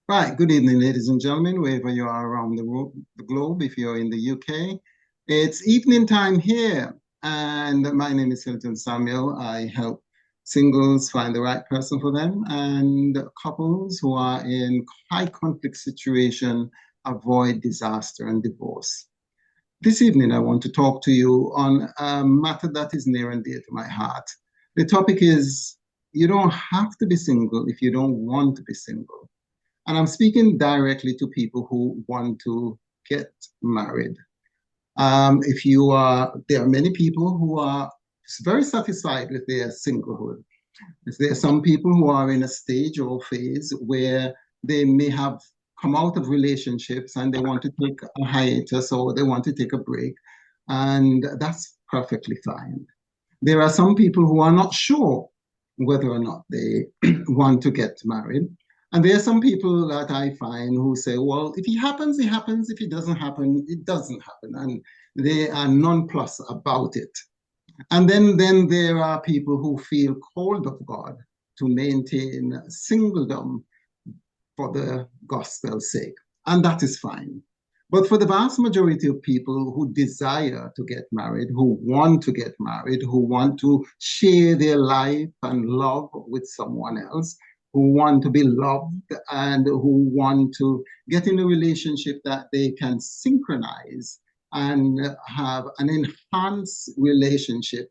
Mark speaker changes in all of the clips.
Speaker 1: Right. Good evening, ladies and gentlemen, wherever you are around the globe. If you're in the UK, it's evening time here. And my name is Hilton Samuel. I help singles find the right person for them and couples who are in high conflict situation avoid disaster and divorce. This evening, I want to talk to you on a matter that is near and dear to my heart. The topic is you don't have to be single if you don't want to be single. And I'm speaking directly to people who want to get married. If you are, there are many people who are very satisfied with their singlehood. There are some people who are in a stage or phase where they may have come out of relationships and they want to take a hiatus or they want to take a break, and that's perfectly fine. There are some people who are not sure whether or not they want to get married. And there are some people that I find who say, well, if it happens, it happens. If it doesn't happen, it doesn't happen. And they are nonplussed about it. And then there are people who feel called of God to maintain singledom for the gospel's sake. And that is fine. But for the vast majority of people who desire to get married, who want to get married, who want to share their life and love with someone else, who want to be loved and who want to get in a relationship that they can synchronize and have an enhanced relationship,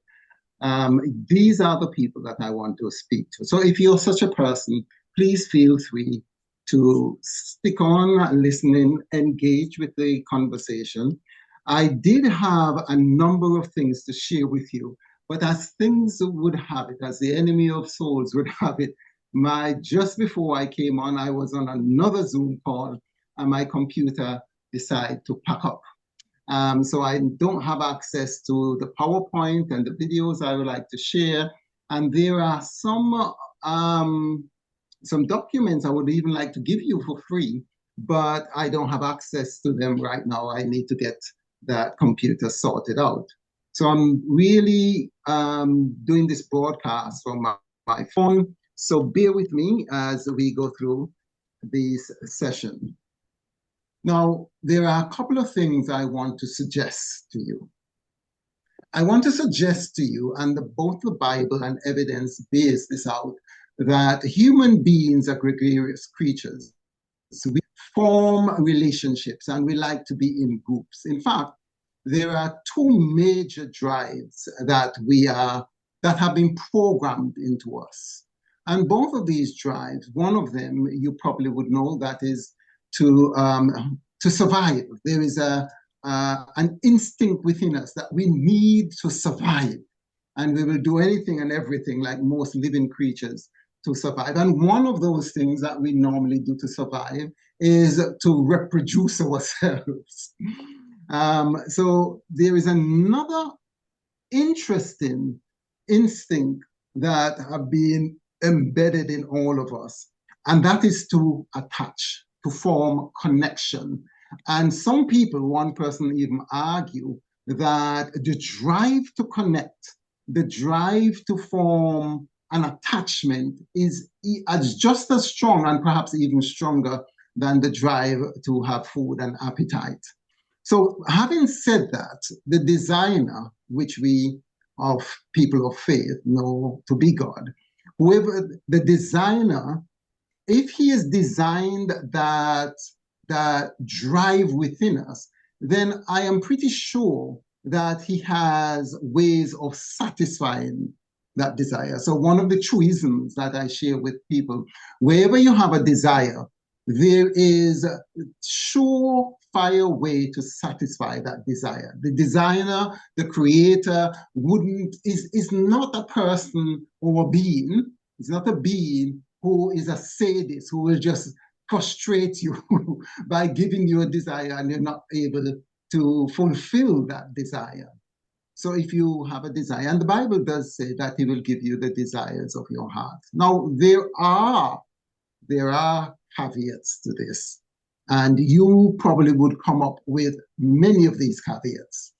Speaker 1: these are the people that I want to speak to. So if you're such a person, please feel free to stick on, listening, engage with the conversation. I did have a number of things to share with you, but as things would have it, as the enemy of souls would have it, just before I came on, I was on another Zoom call, and my computer decided to pack up. So I don't have access to the PowerPoint and the videos I would like to share. And there are some documents I would even like to give you for free, but I don't have access to them right now. I need to get that computer sorted out. So I'm really doing this broadcast from my phone. So bear with me as we go through this session. Now, there are a couple of things I want to suggest to you. I want to suggest to you, and both the Bible and evidence bears this out, that human beings are gregarious creatures. So we form relationships and we like to be in groups. In fact, there are two major drives that have been programmed into us. And both of these drives, one of them you probably would know, that is to survive. There is an instinct within us that we need to survive, and we will do anything and everything, like most living creatures, to survive. And one of those things that we normally do to survive is to reproduce ourselves. So there is another interesting instinct that have been embedded in all of us, and that is to attach, to form connection. And some people, one person even argue that the drive to connect, the drive to form an attachment is just as strong and perhaps even stronger than the drive to have food and appetite. So having said that, the designer, which we of people of faith know to be God, whoever the designer, if he has designed that drive within us, then I am pretty sure that he has ways of satisfying that desire. So one of the truisms that I share with people, wherever you have a desire, there is a surefire way to satisfy that desire. The designer, the creator, is not a person or a being. It's not a being who is a sadist, who will just frustrate you by giving you a desire and you're not able to fulfill that desire. So if you have a desire, and the Bible does say that he will give you the desires of your heart. Now, there are caveats to this, and you probably would come up with many of these caveats.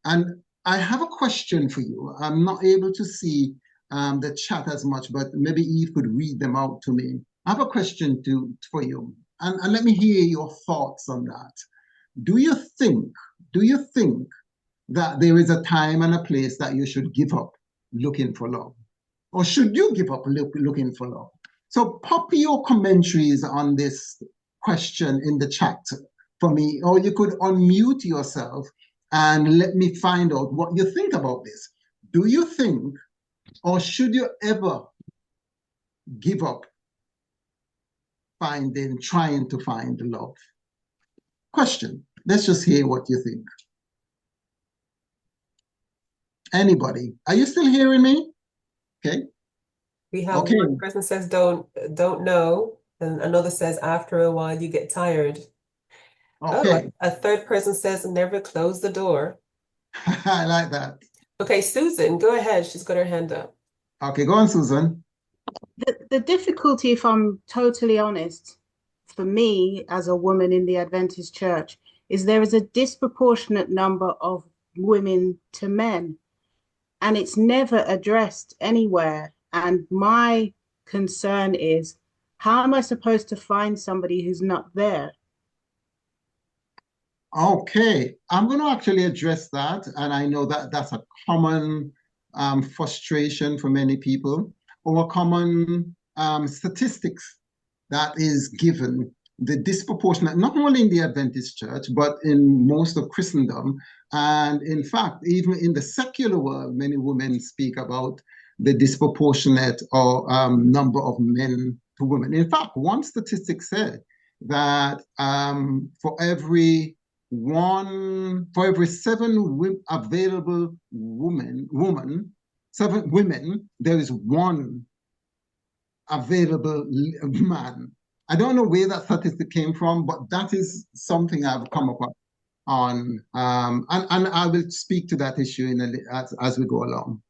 Speaker 1: And I have a question for you. I'm not able to see the chat as much, but maybe Eve could read them out to me. I have a question for you. and let me hear your thoughts on that. Do you think, do you think that there is a time and a place that you should give up looking for love? Or should you give up looking for love? So pop your commentaries on this question in the chat for me, or you could unmute yourself and let me find out what you think about this. Do you think, or should you ever give up trying to find love? Question. Let's just hear what you think. Anybody? Are you still hearing me? Okay.
Speaker 2: We have
Speaker 1: Okay.
Speaker 2: one person says don't know, and another says after a while you get tired. Oh,
Speaker 1: Okay.
Speaker 2: a third person says never close the door.
Speaker 1: I like that.
Speaker 2: Okay, Susan, go ahead. She's got her hand up.
Speaker 1: Okay, go on, Susan.
Speaker 3: The difficulty, if I'm totally honest, for me as a woman in the Adventist church, is there is a disproportionate number of women to men, and it's never addressed anywhere. And my concern is, how am I supposed to find somebody who's not there?
Speaker 1: Okay, I'm going to actually address that, and I know that that's a common frustration for many people, or a common statistics that is given the disproportionate, not only in the Adventist church, but in most of Christendom. And in fact, even in the secular world, many women speak about the disproportionate or number of men to women. In fact, one statistic said that for every seven available seven women, there is one available man. I don't know where that statistic came from, but that is something I've come up on, and I will speak to that issue as we go along.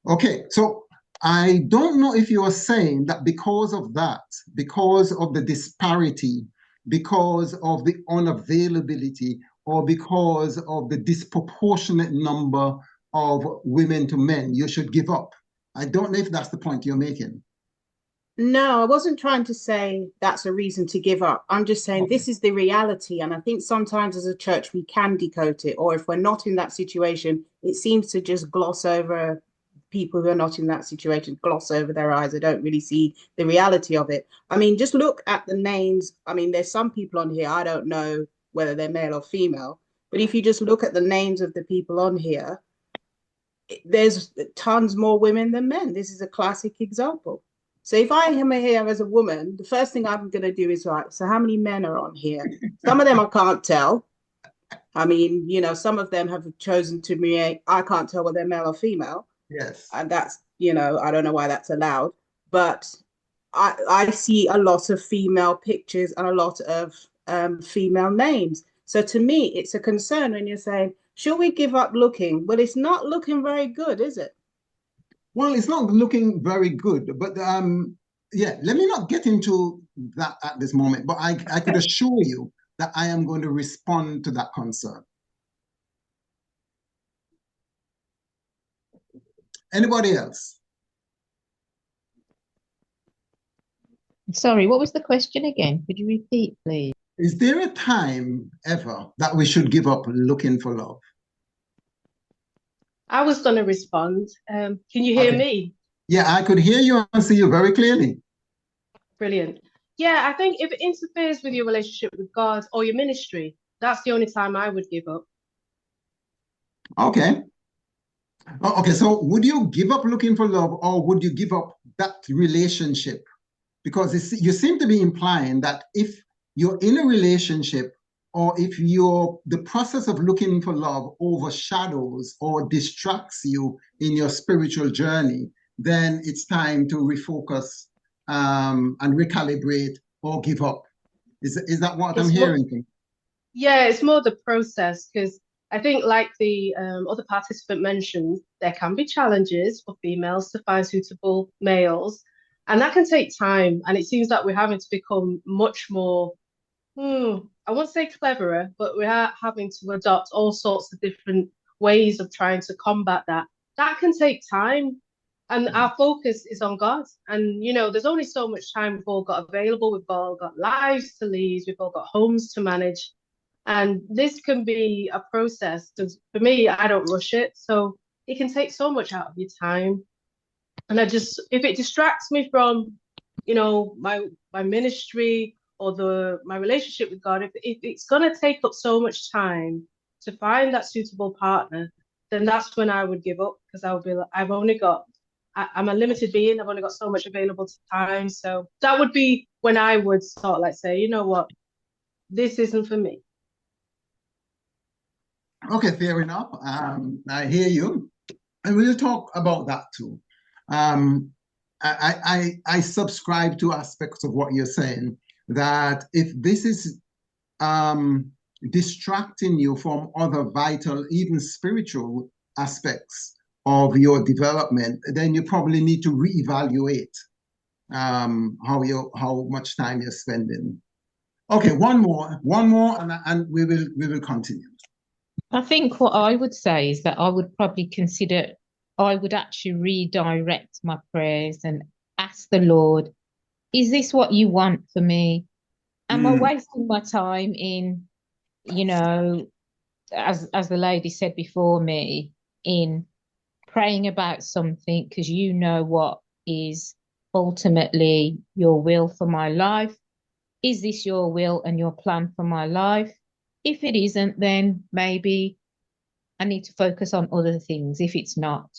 Speaker 1: Okay, so I don't know if you are saying that because of that, because of the disparity, because of the unavailability, or because of the disproportionate number of women to men, you should give up. I don't know if that's the point you're making.
Speaker 3: No, I wasn't trying to say that's a reason to give up. I'm just saying
Speaker 1: Okay.
Speaker 3: this is the reality. And I think sometimes as a church, we can decode it. Or if we're not in that situation, it seems to just gloss over people who are not in that situation, gloss over their eyes. They don't really see the reality of it. I mean, just look at the names. I mean, there's some people on here, I don't know whether they're male or female, but if you just look at the names of the people on here, there's tons more women than men. This is a classic example. So if I am here as a woman, the first thing I'm going to do is, right, so how many men are on here? Some of them I can't tell. I mean, some of them have chosen to me. I can't tell whether they're male or female.
Speaker 1: Yes.
Speaker 3: And that's, I don't know why that's allowed. But I see a lot of female pictures and a lot of female names. So to me, it's a concern when you're saying, should we give up looking? Well, it's not looking very good, is it?
Speaker 1: Well, it's not looking very good, but yeah, let me not get into that at this moment, but I could assure you that I am going to respond to that concern. Anybody else?
Speaker 4: Sorry, what was the question again? Could you repeat, please?
Speaker 1: Is there a time ever that we should give up looking for love?
Speaker 5: I was going to respond. Can you hear
Speaker 1: Okay.
Speaker 5: me?
Speaker 1: Yeah, I could hear you and see you very clearly.
Speaker 5: Brilliant. Yeah, I think if it interferes with your relationship with God or your ministry, that's the only time I would give up.
Speaker 1: Okay. Okay, so would you give up looking for love, or would you give up that relationship? Because you seem to be implying that if you're in a relationship, or if the process of looking for love overshadows or distracts you in your spiritual journey, then it's time to refocus and recalibrate or give up. Is that what I'm
Speaker 5: It's more,
Speaker 1: hearing?
Speaker 5: yeah, it's more the process because I think, like the other participant mentioned, there can be challenges for females to find suitable males, and that can take time. And it seems like we're having to become much more, I won't say cleverer, but we are having to adopt all sorts of different ways of trying to combat that. That can take time. And our focus is on God. And, there's only so much time we've all got available. We've all got lives to lead. We've all got homes to manage. And this can be a process. Because for me, I don't rush it. So it can take so much out of your time. And if it distracts me from, my ministry or my relationship with God, if it's going to take up so much time to find that suitable partner, then that's when I would give up, because I would be like, I'm a limited being. I've only got so much available time. So that would be when I would sort of like say, you know what, this isn't for me.
Speaker 1: Okay, fair enough. I hear you. And we'll talk about that too. Um, I subscribe to aspects of what you're saying, that if this is distracting you from other vital, even spiritual aspects of your development, then you probably need to reevaluate how much time you're spending. Okay, one more, and we will continue.
Speaker 4: I think what I would say is that I would probably consider, I would actually redirect my prayers and ask the Lord, is this what you want for me? Am I wasting my time in, as the lady said before me, in praying about something because you know what is ultimately your will for my life? Is this your will and your plan for my life? If it isn't, then maybe I need to focus on other things if it's not.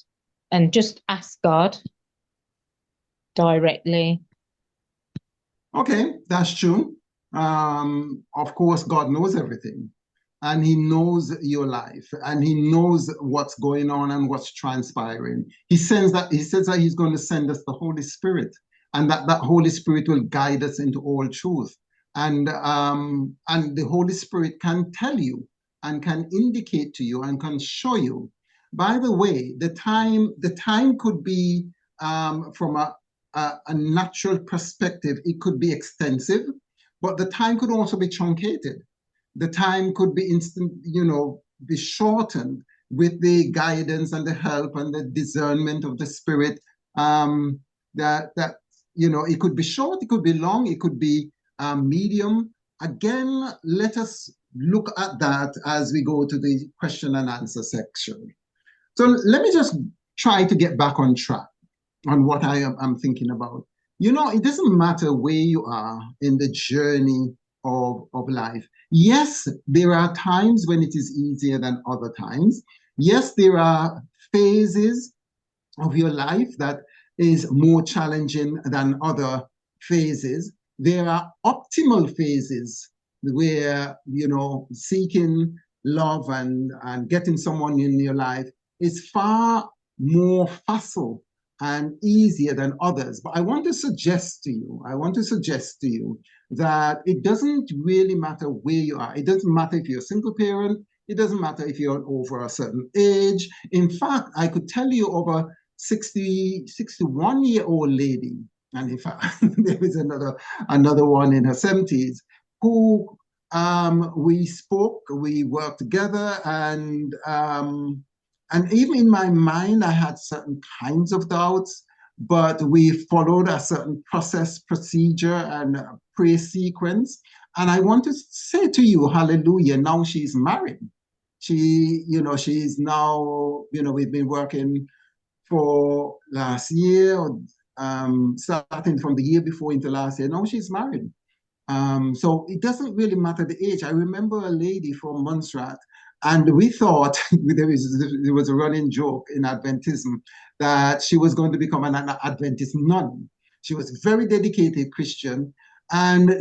Speaker 4: And just ask God directly.
Speaker 1: Okay, that's true. Of course, God knows everything, and He knows your life, and He knows what's going on and what's transpiring. He says that He's going to send us the Holy Spirit, and that Holy Spirit will guide us into all truth. And the Holy Spirit can tell you and can indicate to you and can show you. By the way, the time could be from a natural perspective, it could be extensive, but the time could also be truncated. The time could be be shortened with the guidance and the help and the discernment of the Spirit. That it could be short, it could be long, it could be medium. Again, let us look at that as we go to the question and answer section. So let me just try to get back on track on what I'm thinking about. It doesn't matter where you are in the journey of life. Yes, there are times when it is easier than other times. Yes, there are phases of your life that is more challenging than other phases. There are optimal phases where, seeking love and getting someone in your life is far more facile and easier than others. But I want to suggest to you that it doesn't really matter where you are. It doesn't matter if you're a single parent. It doesn't matter if you're over a certain age. In fact, I could tell you over 61-year-old lady, and in fact, there is another one in her 70s, who we spoke, we worked together, and even in my mind, I had certain kinds of doubts, but we followed a certain procedure, and prayer sequence. And I want to say to you, hallelujah, now she's married. She's now, we've been working for last year, starting from the year before into last year. Now she's married. So it doesn't really matter the age. I remember a lady from Montserrat, and we thought there was a running joke in Adventism that she was going to become an Adventist nun. She was a very dedicated Christian. And,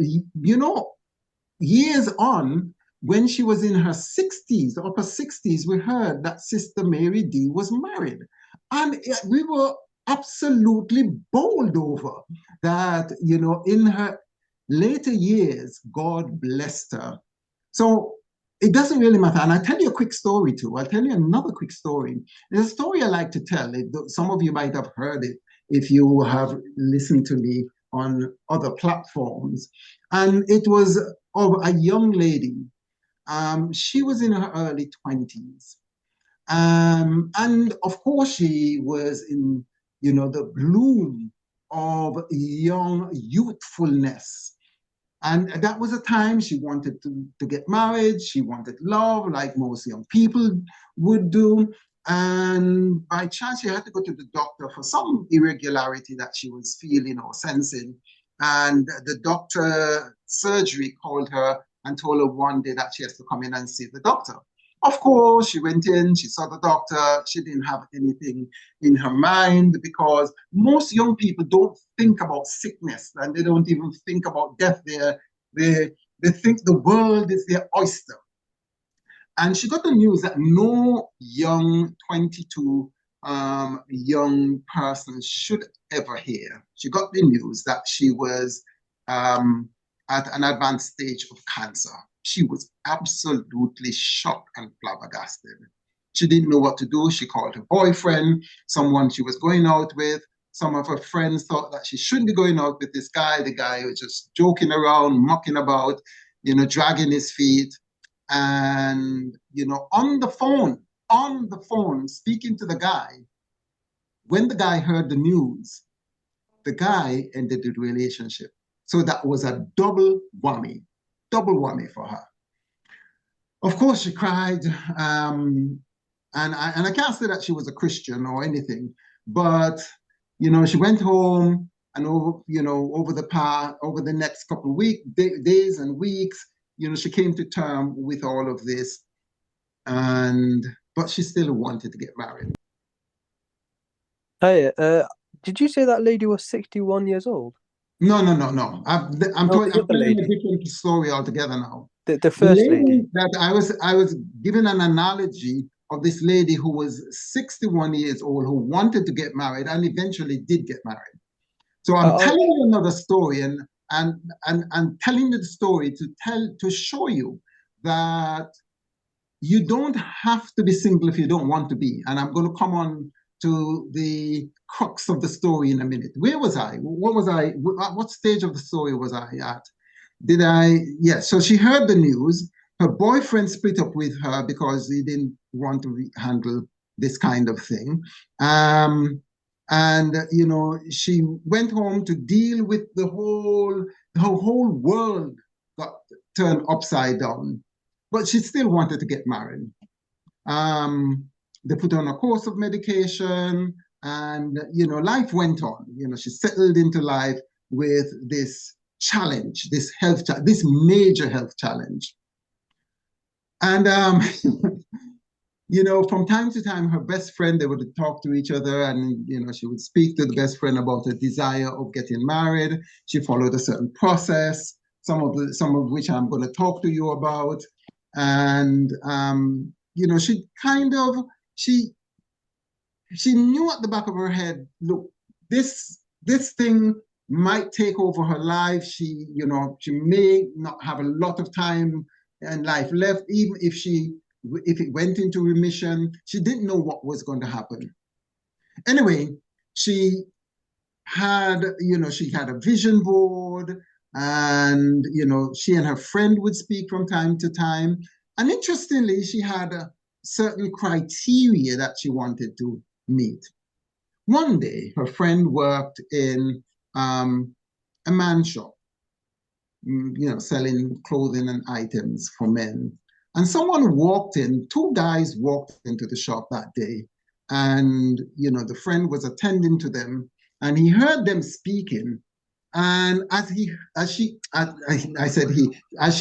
Speaker 1: years on, when she was in her 60s, the upper 60s, we heard that Sister Mary D was married. And we were absolutely bowled over that, in her later years, God blessed her. So it doesn't really matter. And I'll tell you a quick story too. I'll tell you another quick story. There's a story I like to tell. Some of you might have heard it if you have listened to me on other platforms. And it was of a young lady. She was in her early 20s. And of course, she was in the bloom of young youthfulness. And that was a time she wanted to get married. She wanted love, like most young people would do. And by chance, she had to go to the doctor for some irregularity that she was feeling or sensing. And the doctor surgery called her and told her one day that she has to come in and see the doctor. Of course, she went in, she saw the doctor. She didn't have anything in her mind because most young people don't think about sickness and they don't even think about death. They think the world is their oyster. And she got the news that no young 22 young person should ever hear. She got the news that she was at an advanced stage of cancer. She was absolutely shocked and flabbergasted. She didn't know what to do. She called her boyfriend, someone she was going out with. Some of her friends thought that she shouldn't be going out with this guy. The guy was just joking around, mucking about, dragging his feet. And, on the phone, speaking to the guy, when the guy heard the news, the guy ended the relationship. So that was a double whammy for her. Of course, she cried. And I can't say that she was a Christian or anything, but, she went home and over the next couple of days and weeks, she came to terms with all of this, but she still wanted to get married.
Speaker 6: Hey, did you say that lady was 61 years old?
Speaker 1: No. I'm telling a different story altogether now.
Speaker 6: The first lady.
Speaker 1: That I was given an analogy of this lady who was 61 years old who wanted to get married and eventually did get married. So I'm telling you another story and telling the story to show you that you don't have to be single if you don't want to be. And I'm going to come on to the crux of the story in a minute. Where was I? What was I? What stage of the story was I at? So she heard the news. Her boyfriend split up with her because he didn't want to handle this kind of thing. She went home to deal with her whole world got turned upside down, but she still wanted to get married. They put her on a course of medication and, life went on. She settled into life with this challenge, this major health challenge. And, from time to time, her best friend, they would talk to each other and, she would speak to the best friend about her desire of getting married. She followed a certain process, some of which I'm going to talk to you about. And, she knew at the back of her head, look, this thing might take over her life. She may not have a lot of time and life left, even if it went into remission. She didn't know what was going to happen. Anyway, she had a vision board and, she and her friend would speak from time to time. And interestingly, she had a certain criteria that she wanted to meet. One day, her friend worked in a man shop, selling clothing and items for men. And two guys walked into the shop that day. And, the friend was attending to them and he heard them speaking. And as she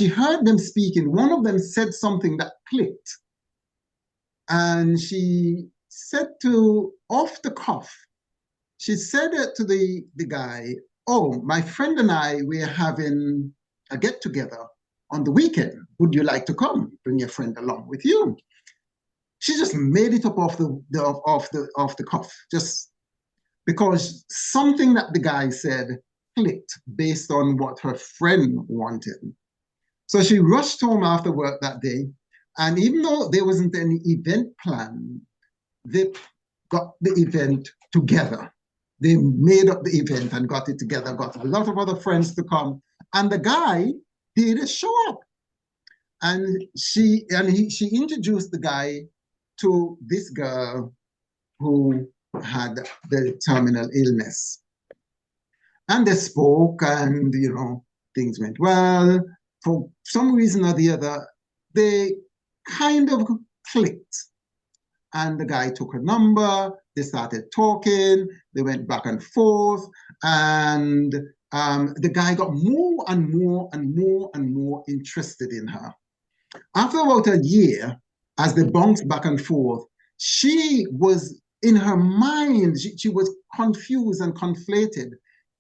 Speaker 1: heard them speaking, one of them said something that clicked. And she said off the cuff, she said it to the guy, oh, my friend and I, we're having a get together on the weekend. Would you like to come? Bring your friend along with you. She just made it up off the cuff, just because something that the guy said clicked based on what her friend wanted. So she rushed home after work that day. And even though there wasn't any event planned, they got the event together. They made up the event and got it together, got a lot of other friends to come. And the guy did show up. And she introduced the guy to this girl who had the terminal illness. And they spoke, and things went well. For some reason or the other, they kind of clicked. And the guy took her number, they started talking, they went back and forth, and the guy got more and more and more and more interested in her. After about a year, as they bounced back and forth, she was in her mind, she was confused and conflated.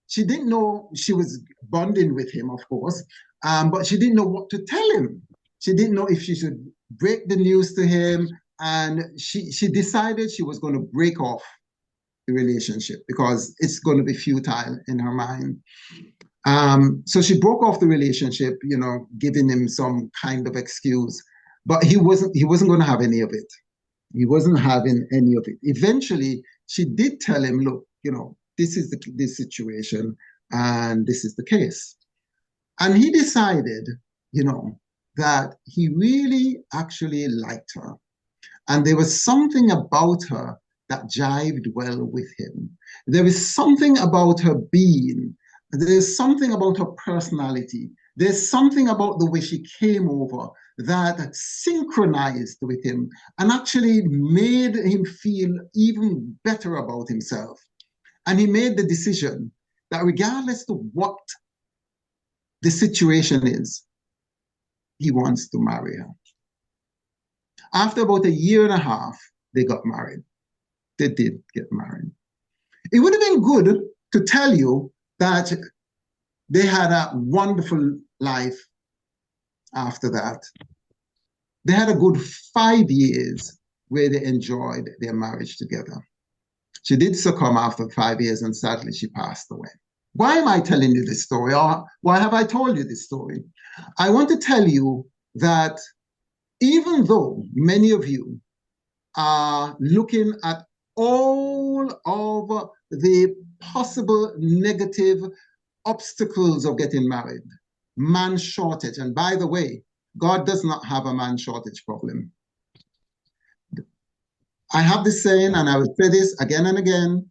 Speaker 1: She didn't know she was bonding with him, of course, but she didn't know what to tell him. She didn't know if she should break the news to him, and she decided she was going to break off the relationship because it's going to be futile in her mind. So she broke off the relationship, giving him some kind of excuse, but he wasn't going to have any of it. He wasn't having any of it. Eventually, she did tell him, look, this is this situation, and this is the case. And he decided, that he really actually liked her. And there was something about her that jived well with him. There was something about her being. There's something about her personality. There's something about the way she came over that synchronized with him and actually made him feel even better about himself. And he made the decision that regardless of what the situation is, he wants to marry her. After about a year and a half, they got married. They did get married. It would have been good to tell you that they had a wonderful life after that. They had a good 5 years where they enjoyed their marriage together. She did succumb after 5 years, and sadly, she passed away. Why am I telling you this story? Or why have I told you this story? I want to tell you that even though many of you are looking at all of the possible negative obstacles of getting married, man shortage, and by the way, God does not have a man shortage problem. I have this saying, and I will say this again and again,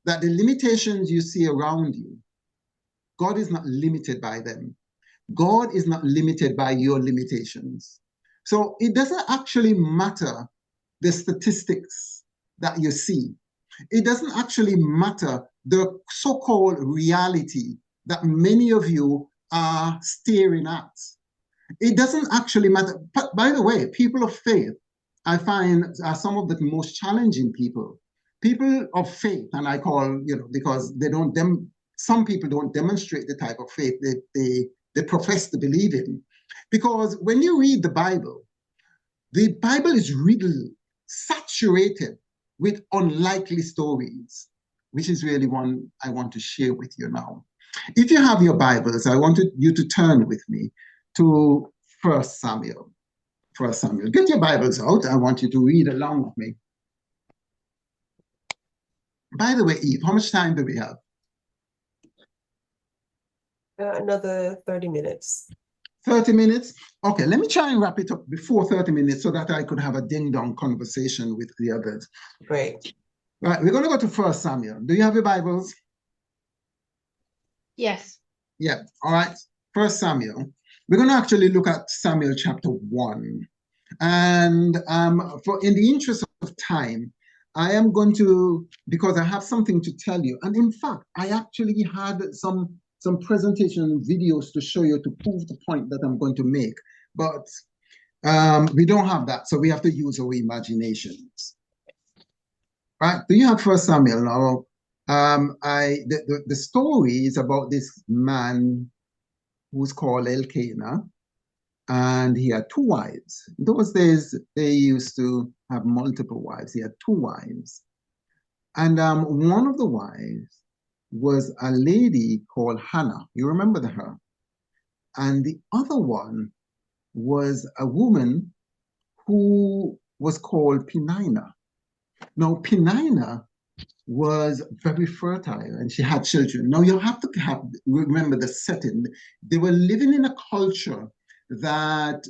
Speaker 1: that the limitations you see around you, God is not limited by them. God is not limited by your limitations. So it doesn't actually matter the statistics that you see. It doesn't actually matter the so-called reality that many of you are staring at. It doesn't actually matter. But by the way, people of faith, I find, are some of the most challenging people. People of faith, and I call, because some people don't demonstrate the type of faith they profess to believe in. Because when you read the Bible is really saturated with unlikely stories, which is really one I want to share with you now. If you have your Bibles, I want you to turn with me to 1 Samuel. 1 Samuel. Get your Bibles out. I want you to read along with me. By the way, Eve, how much time do we have?
Speaker 2: Another 30 minutes.
Speaker 1: 30 minutes? Okay, let me try and wrap it up before 30 minutes so that I could have a ding-dong conversation with the others.
Speaker 2: Great.
Speaker 1: Right, we're going to go to 1 Samuel. Do you have your Bibles?
Speaker 5: Yes.
Speaker 1: Yeah, all right. 1 Samuel. We're going to actually look at Samuel chapter 1. And in the interest of time, I am going to, because I have something to tell you. And in fact, I actually had some presentation videos to show you to prove the point that I'm going to make. But we don't have that, so we have to use our imaginations. Right? Do you have 1 Samuel now? The story is about this man who's called Elkanah, and he had 2 wives. In those days, they used to have multiple wives. He had 2 wives. And one of the wives was a lady called Hannah. You remember her? And the other one was a woman who was called Penina. Now, Penina was very fertile and she had children. Now, you have to remember the setting. They were living in a culture that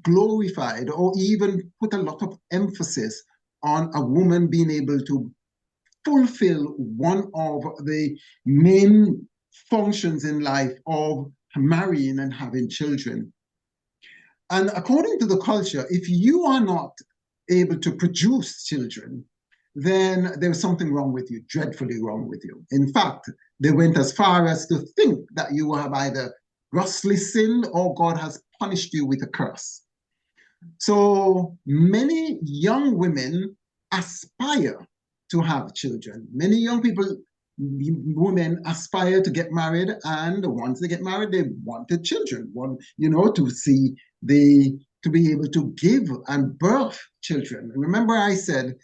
Speaker 1: glorified or even put a lot of emphasis on a woman being able to fulfill one of the main functions in life of marrying and having children. And according to the culture, if you are not able to produce children, then there's something wrong with you, dreadfully wrong with you. In fact, they went as far as to think that you have either grossly sinned or God has punished you with a curse. So many young women aspire to have children. Many young people, women aspire to get married, and once they get married, they wanted children, to be able to give and birth children. Remember, I said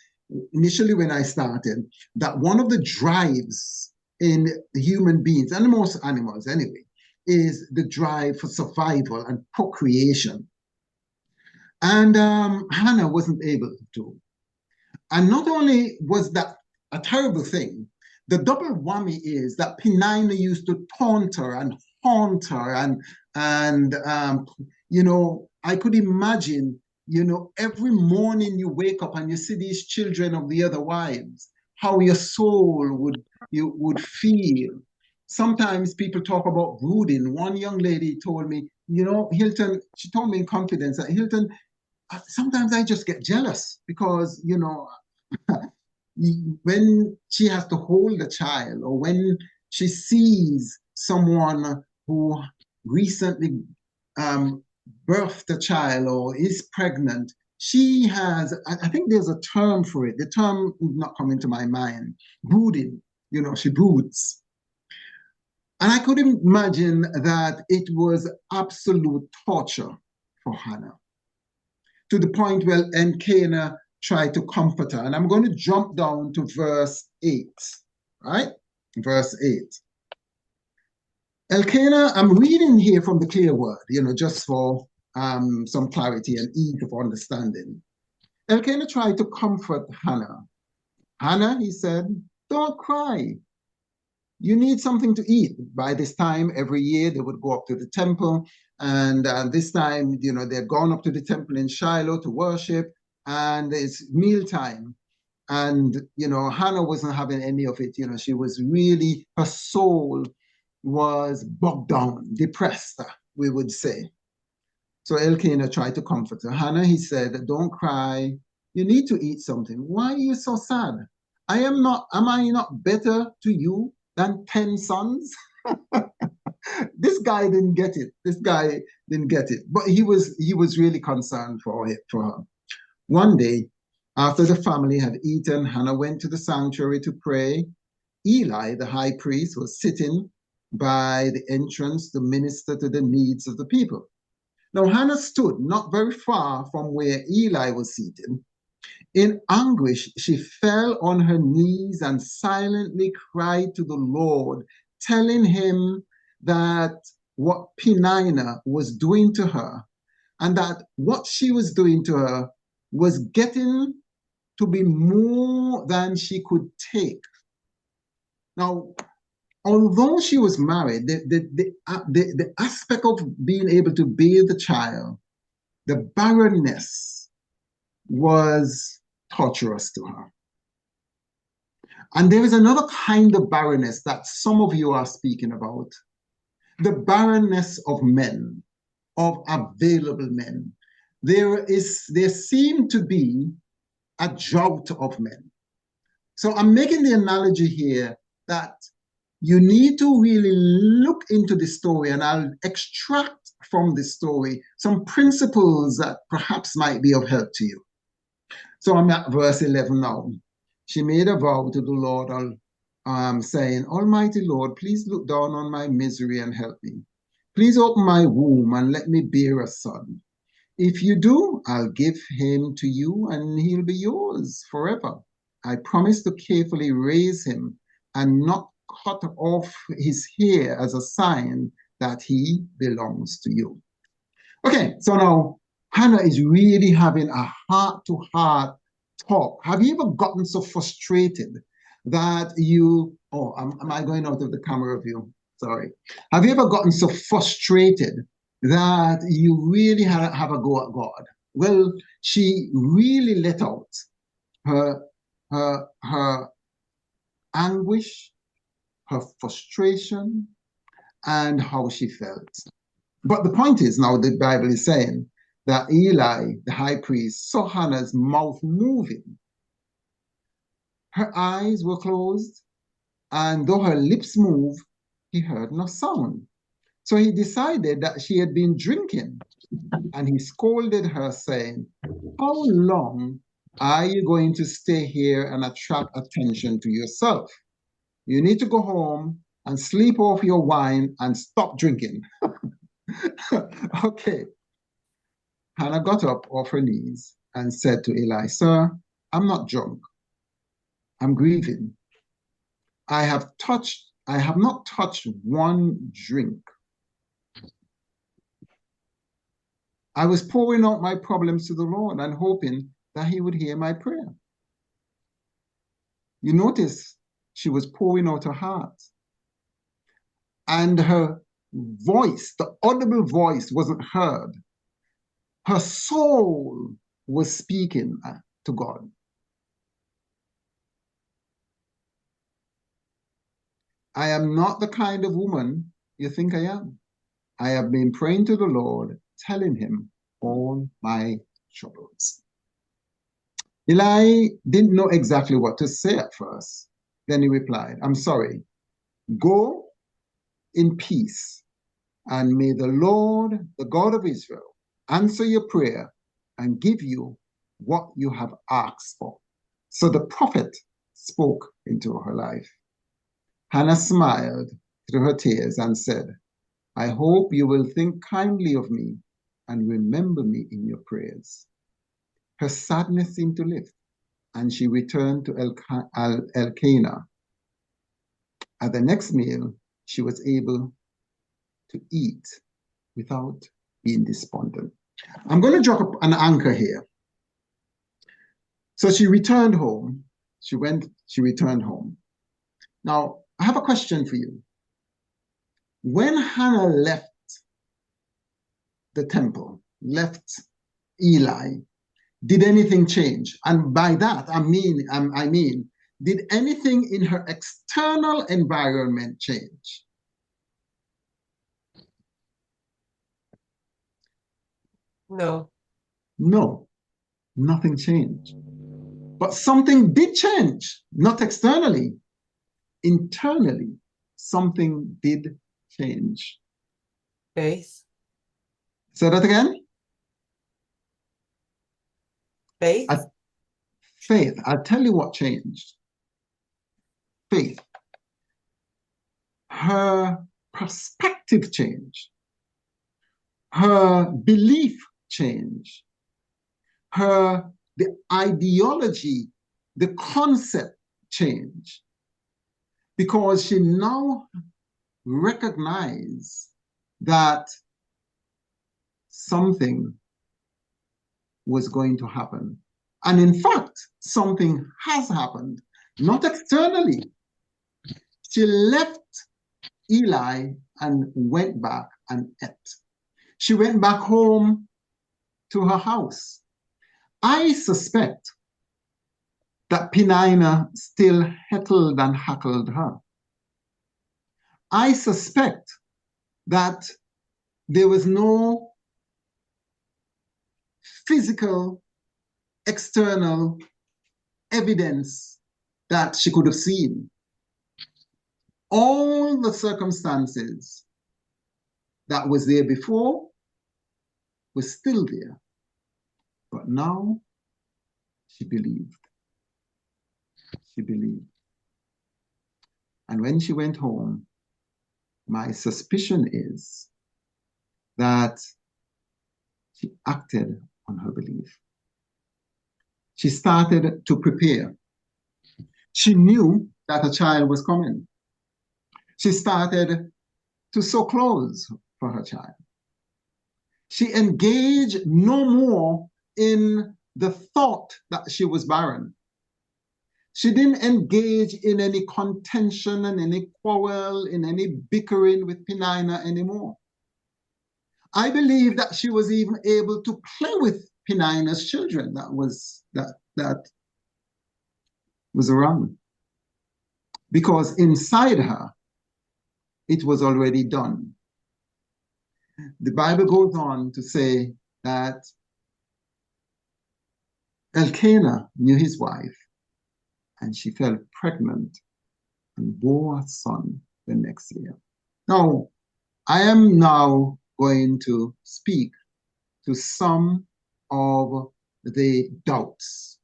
Speaker 1: initially when I started that one of the drives in human beings, and most animals anyway, is the drive for survival and procreation. And Hannah wasn't able to. And not only was that a terrible thing, the double whammy is that Penina used to taunt her and haunt her. And I could imagine, every morning you wake up and you see these children of the other wives, how your soul would feel. Sometimes people talk about brooding. One young lady told me, Hilton, she told me in confidence that, Hilton, sometimes I just get jealous because, when she has to hold a child, or when she sees someone who recently birthed a child or is pregnant, she has, I think there's a term for it. The term is not coming to my mind. Brooding, she broods. And I could imagine that it was absolute torture for Hannah, to the point where Elkanah tried to comfort her. And I'm going to jump down to verse 8, right? Verse 8. Elkanah, I'm reading here from the clear word, just for some clarity and ease of understanding. Elkanah tried to comfort Hannah. Hannah, he said, don't cry. You need something to eat. By this time, every year, they would go up to the temple. And this time, they'd gone up to the temple in Shiloh to worship. And it's mealtime. And, Hannah wasn't having any of it. She was really, her soul was bogged down, depressed, we would say. So Elkanah tried to comfort her. Hannah, he said, don't cry. You need to eat something. Why are you so sad? Am I not better to you than 10 sons? This guy didn't get it. But he was really concerned for her. One day, after the family had eaten, Hannah went to the sanctuary to pray. Eli, the high priest, was sitting by the entrance to minister to the needs of the people. Now, Hannah stood not very far from where Eli was seated. In anguish, she fell on her knees and silently cried to the Lord, telling him that what Penina was doing to her, and that what she was doing to her was getting to be more than she could take. Now, although she was married, the aspect of being able to bear the child, the barrenness, was torturous to her. And there is another kind of barrenness that some of you are speaking about, the barrenness of men, of available men. There seemed to be a drought of men. So I'm making the analogy here that you need to really look into the story, and I'll extract from the story some principles that perhaps might be of help to you. So I'm at verse 11 now. She made a vow to the Lord, saying, Almighty Lord, please look down on my misery and help me. Please open my womb and let me bear a son. If you do, I'll give him to you and he'll be yours forever. I promise to carefully raise him and not cut off his hair as a sign that he belongs to you. Okay, so now Hannah is really having a heart-to-heart talk. Have you ever gotten so frustrated that am I going out of the camera view? Sorry. Have you ever gotten so frustrated that you really have a go at God? Well, she really let out her anguish, her frustration, and how she felt. But the point is, now the Bible is saying that Eli, the high priest, saw Hannah's mouth moving. Her eyes were closed, and though her lips moved, he heard no sound. So he decided that she had been drinking, and he scolded her, saying, "How long are you going to stay here and attract attention to yourself? You need to go home and sleep off your wine and stop drinking." Okay. Hannah got up off her knees and said to Eli, "Sir, I'm not drunk. I'm grieving. I have not touched one drink. I was pouring out my problems to the Lord and hoping that he would hear my prayer." You notice she was pouring out her heart. And her voice, the audible voice, wasn't heard. Her soul was speaking to God. "I am not the kind of woman you think I am. I have been praying to the Lord, telling him all my troubles." Eli didn't know exactly what to say at first. Then he replied, "I'm sorry. Go in peace, and may the Lord, the God of Israel, answer your prayer and give you what you have asked for." So the prophet spoke into her life. Hannah smiled through her tears and said, "I hope you will think kindly of me and remember me in your prayers." Her sadness seemed to lift, and she returned to Elkanah. At the next meal, she was able to eat without being despondent. I'm going to drop an anchor here. So she returned home. She returned home. Now, I have a question for you. When Hannah left the temple, left Eli, did anything change? And by that, I mean, did anything in her external environment change?
Speaker 2: No.
Speaker 1: No, nothing changed. But something did change, not externally. Internally, something did change.
Speaker 2: Faith.
Speaker 1: Say that again?
Speaker 2: Faith.
Speaker 1: Faith. I'll tell you what changed. Faith. Her perspective changed. Her belief changed. The ideology, the concept changed. Because she now recognized that something was going to happen. And in fact, something has happened, not externally. She left Eli and went back and ate. She went back home to her house. I suspect that Peninnah still heckled and hackled her. I suspect that there was no physical, external evidence that she could have seen. All the circumstances that was there before was still there. But now she believed. She believed. And when she went home, my suspicion is that she acted on her belief. She started to prepare. She knew that a child was coming. She started to sew clothes for her child. She engaged no more in the thought that she was barren. She didn't engage in any contention and any quarrel, in any bickering with Peninnah anymore. I believe that she was even able to play with Peninnah's children. That was wrong. Because inside her, it was already done. The Bible goes on to say that Elkanah knew his wife, and she fell pregnant and bore a son the next year. Now, I am now going to speak to some of the doubts,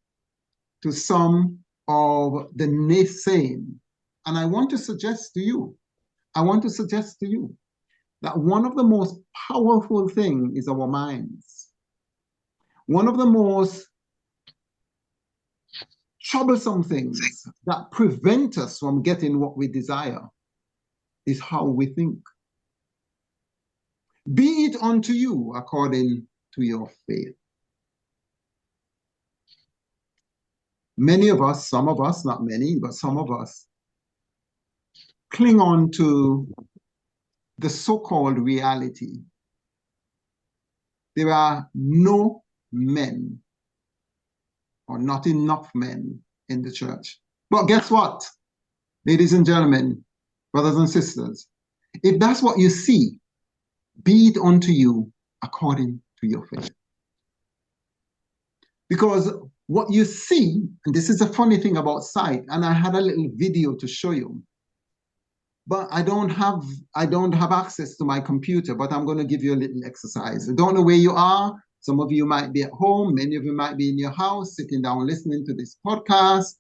Speaker 1: to some of the naysaying. And I want to suggest to you that one of the most powerful things is our minds. One of the most troublesome things that prevent us from getting what we desire is how we think. Be it unto you according to your faith. Many of us, some of us, not many, but some of us, cling on to the so-called reality. There are no men or not enough men in the church. But guess what, ladies and gentlemen, brothers and sisters, if that's what you see, be it unto you according to your faith. Because what you see, and this is a funny thing about sight, and I had a little video to show you, but I don't have access to my computer, but I'm going to give you a little exercise. I don't know where you are. Some of you might be at home. Many of you might be in your house, sitting down, listening to this podcast.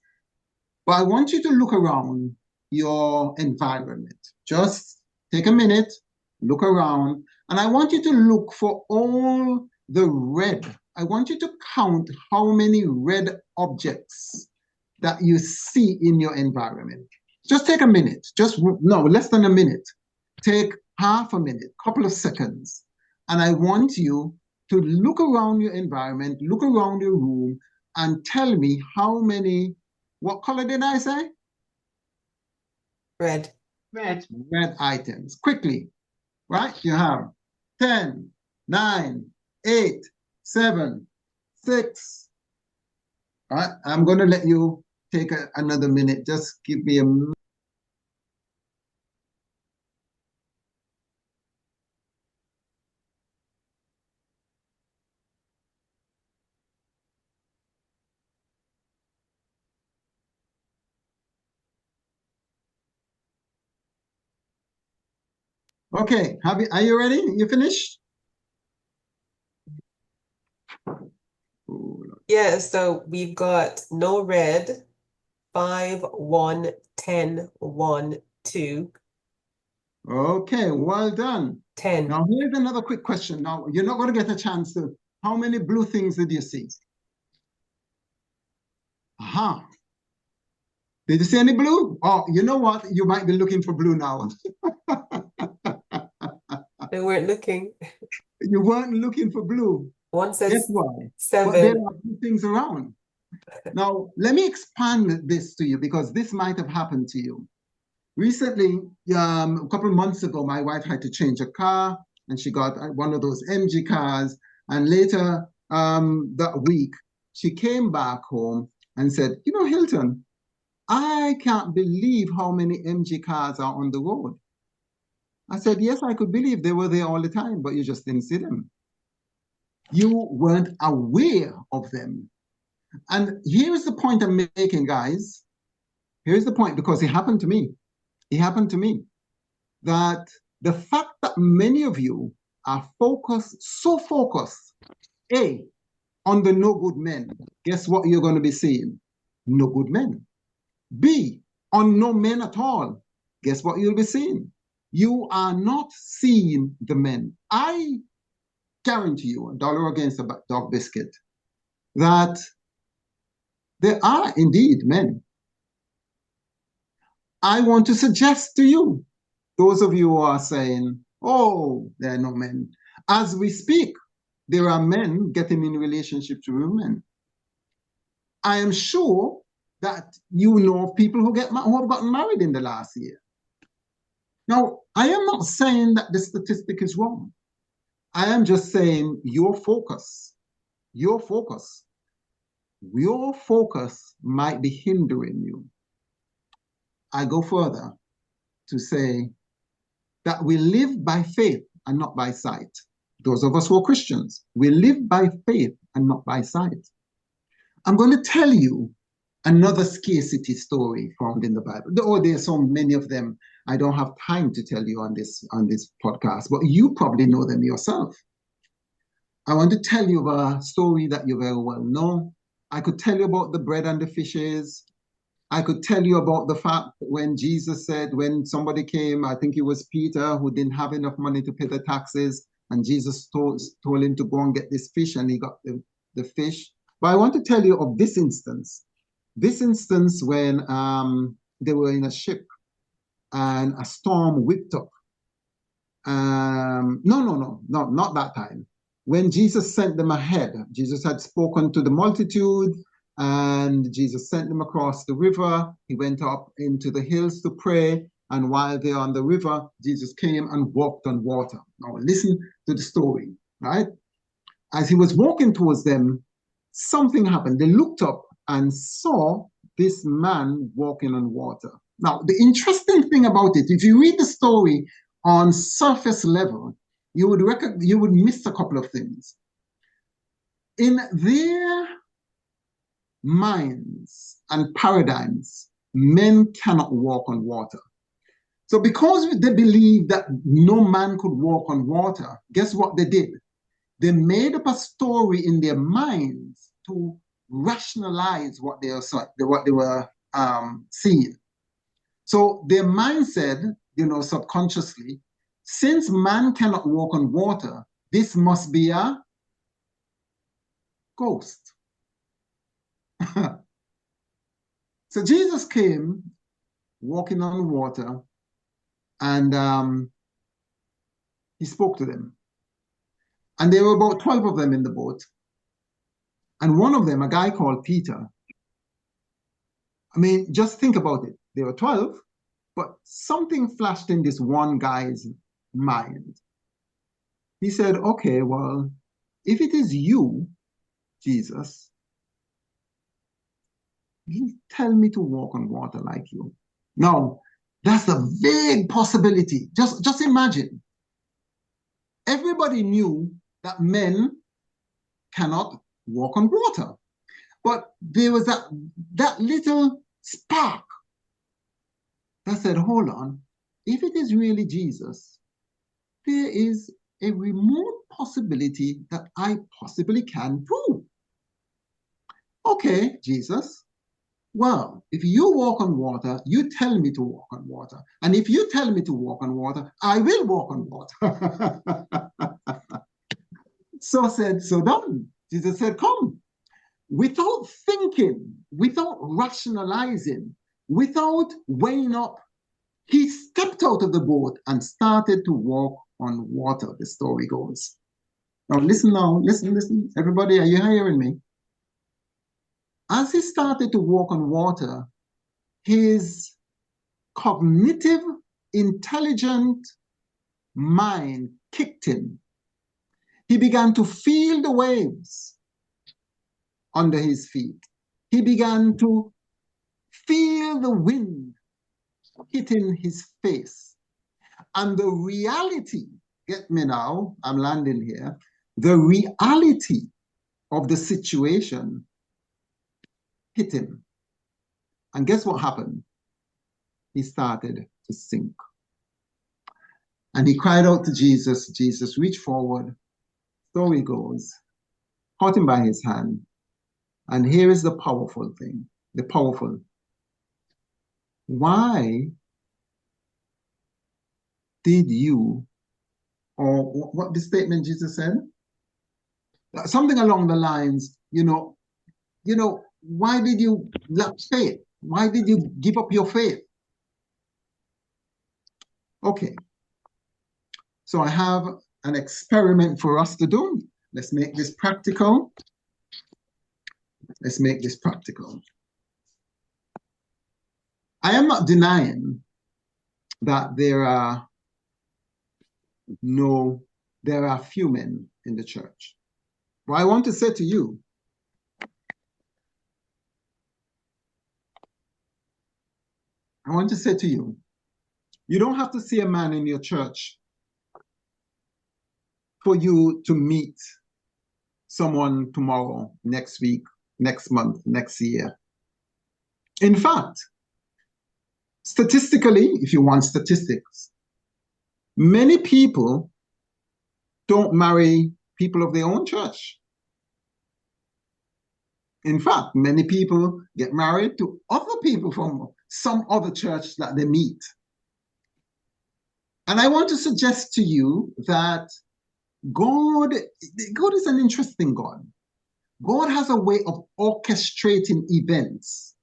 Speaker 1: But I want you to look around your environment. Just take a minute, look around, and I want you to look for all the red. I want you to count how many red objects that you see in your environment. Just take a minute, less than a minute. Take half a minute, couple of seconds. And I want you to look around your environment, look around your room, and tell me how many, what color did I say?
Speaker 2: Red.
Speaker 3: Red.
Speaker 1: Red items. Quickly, right? You have 10, 9, 8, 7, 6. All right, I'm going to let you take another minute. Just give me a minute. Okay, are you ready? You finished?
Speaker 2: Yeah, so we've got no red, 5, 1, 10, 1, 2.
Speaker 1: Okay, well done.
Speaker 2: 10.
Speaker 1: Now, here's another quick question. Now, you're not going to get a chance to. How many blue things did you see? Aha. Did you see any blue? Oh, you know what? You might be looking for blue now.
Speaker 2: They weren't looking.
Speaker 1: You weren't looking for blue.
Speaker 2: One says
Speaker 1: Guess why?
Speaker 2: 7.
Speaker 1: But there are blue things around. Now, let me expand this to you because this might have happened to you. Recently, a couple of months ago, my wife had to change a car and she got one of those MG cars. And later that week, she came back home and said, you know, Hilton, I can't believe how many MG cars are on the road. I said, yes, I could believe they were there all the time, but you just didn't see them. You weren't aware of them. And here's the point I'm making, guys. Here's the point, because it happened to me. It happened to me that the fact that many of you are so focused, A, on the no good men, guess what you're going to be seeing? No good men. B, on no men at all, guess what you'll be seeing? You are not seeing the men. I guarantee you, $1 against a dog biscuit, that there are indeed men. I want to suggest to you, those of you who are saying, oh, there are no men. As we speak, there are men getting in relationship to women. I am sure that you know of people who have gotten married in the last year. Now, I am not saying that the statistic is wrong. I am just saying your focus. your focus might be hindering you. I go further to say that we live by faith and not by sight. Those of us who are Christians, we live by faith and not by sight. I'm going to tell you another scarcity story found in the Bible. Oh, there's so many of them. I don't have time to tell you on this podcast, but you probably know them yourself. I want to tell you a story that you very well know. I could tell you about the bread and the fishes. I could tell you about the fact when Jesus said, when somebody came, I think it was Peter, who didn't have enough money to pay the taxes, and Jesus told him to go and get this fish, and he got the fish. But I want to tell you of this instance when they were in a ship and a storm whipped up. No, not that time. When Jesus sent them ahead, Jesus had spoken to the multitude, and Jesus sent them across the river. He went up into the hills to pray, and while they're on the river, Jesus came and walked on water. Now listen to the story, right? As he was walking towards them, something happened. They looked up and saw this man walking on water. Now, the interesting thing about it, if you read the story on surface level, you would miss a couple of things. In their minds and paradigms, men cannot walk on water. So because they believed that no man could walk on water, guess what they did? They made up a story in their minds to rationalize what they were seeing. So their mind said, subconsciously, since man cannot walk on water, this must be a ghost. So Jesus came walking on water, and he spoke to them. And there were about 12 of them in the boat. And one of them, a guy called Peter, I mean, just think about it. There were 12, but something flashed in this one guy's mind. He said, okay, well, if it is you, Jesus, you tell me to walk on water like you. Now, that's a vague possibility. Just imagine. Everybody knew that men cannot walk on water. But there was that little spark that said, hold on, if it is really Jesus, there is a remote possibility that I possibly can too. Okay, Jesus, well, if you walk on water, you tell me to walk on water. And if you tell me to walk on water, I will walk on water. So said, so done. Jesus said, come. Without thinking, without rationalizing, without weighing up, he stepped out of the boat and started to walk on water, the story goes. Now listen. Everybody, are you hearing me? As he started to walk on water, his cognitive, intelligent mind kicked in. He began to feel the waves under his feet. He began to feel the wind hitting his face. And the reality, get me now, I'm landing here, the reality of the situation hit him. And guess what happened? He started to sink. And he cried out to Jesus. Jesus reached forward. Story goes, caught him by his hand. And here is the powerful thing, the powerful. Why did you, or what the statement Jesus said? Something along the lines, why did you lack faith? Why did you give up your faith? Okay. So I have an experiment for us to do. Let's make this practical. Let's make this practical. I am not denying that there are few men in the church. But I want to say to you I want to say to you, you don't have to see a man in your church for you to meet someone tomorrow, next week, next month, next year. In fact, statistically, if you want statistics, many people don't marry people of their own church. In fact, many people get married to other people from some other church that they meet. And I want to suggest to you that God is an interesting God. God has a way of orchestrating events,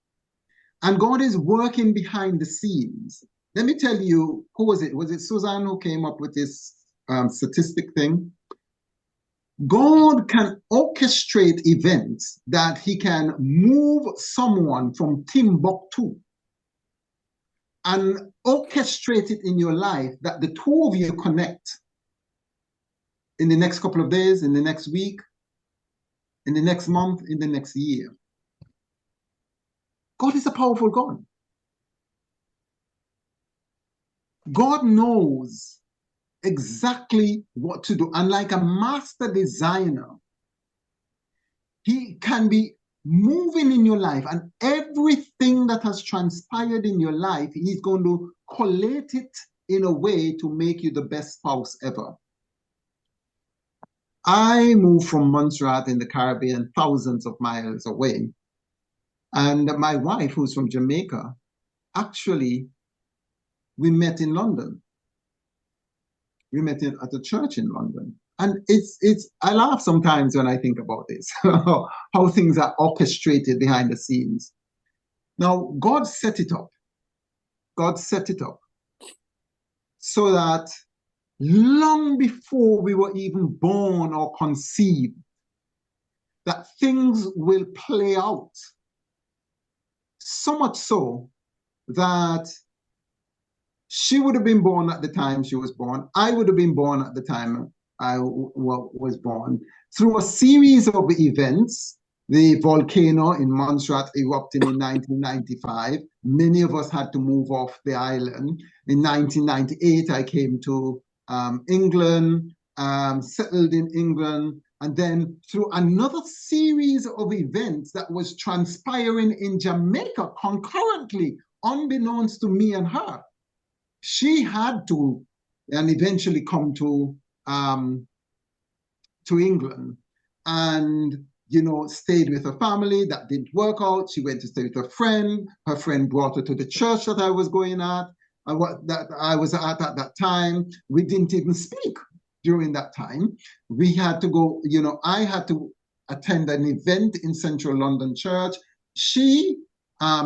Speaker 1: and God is working behind the scenes. Let me tell you, who was it? Was it Suzanne who came up with this statistic thing? God can orchestrate events that he can move someone from Timbuktu and orchestrate it in your life that the two of you connect in the next couple of days, in the next week, in the next month, in the next year. God is a powerful God. God knows exactly what to do. And like a master designer, he can be moving in your life, and everything that has transpired in your life, he's going to collate it in a way to make you the best spouse ever. I moved from Montserrat in the Caribbean, thousands of miles away. And my wife, who's from Jamaica, actually, we met in London. We met at a church in London. And I laugh sometimes when I think about this, how things are orchestrated behind the scenes. Now, God set it up. God set it up so that long before we were even born or conceived, that things will play out. So much so that she would have been born at the time she was born. I would have been born at the time I was born. Through a series of events, the volcano in Montserrat erupting in 1995. Many of us had to move off the island. In 1998, I came to England, settled in England, and then through another series of events that was transpiring in Jamaica concurrently, unbeknownst to me and her, she had to and eventually come to England and stayed with her family. That didn't work out. She went to stay with her friend. Her friend brought her to the church that I was going at, that I was at that time. We didn't even speak during that time. We had to go, I had to attend an event in Central London Church. She,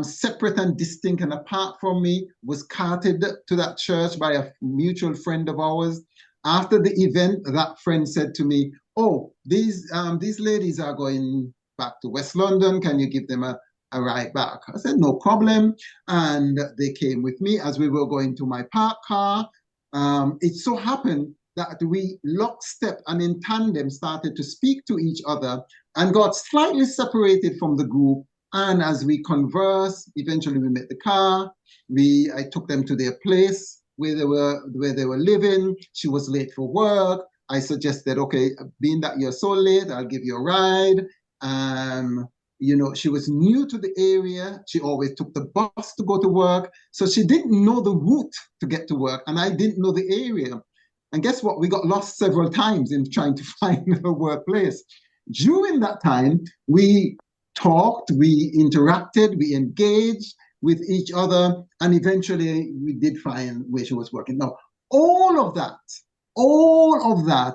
Speaker 1: separate and distinct and apart from me, was carted to that church by a mutual friend of ours. After the event, that friend said to me, "Oh, these ladies are going back to West London. Can you give them a ride back?" I said, "No problem." And they came with me as we were going to my park car. It so happened that we lockstep and in tandem started to speak to each other and got slightly separated from the group. And as we conversed, eventually we met the car. I took them to their place where they were living. She was late for work. I suggested, okay, being that you're so late, I'll give you a ride. She was new to the area. She always took the bus to go to work. So she didn't know the route to get to work, and I didn't know the area. And guess what? We got lost several times in trying to find her workplace. During that time, we talked, we interacted, we engaged with each other, and eventually we did find where she was working. Now, all of that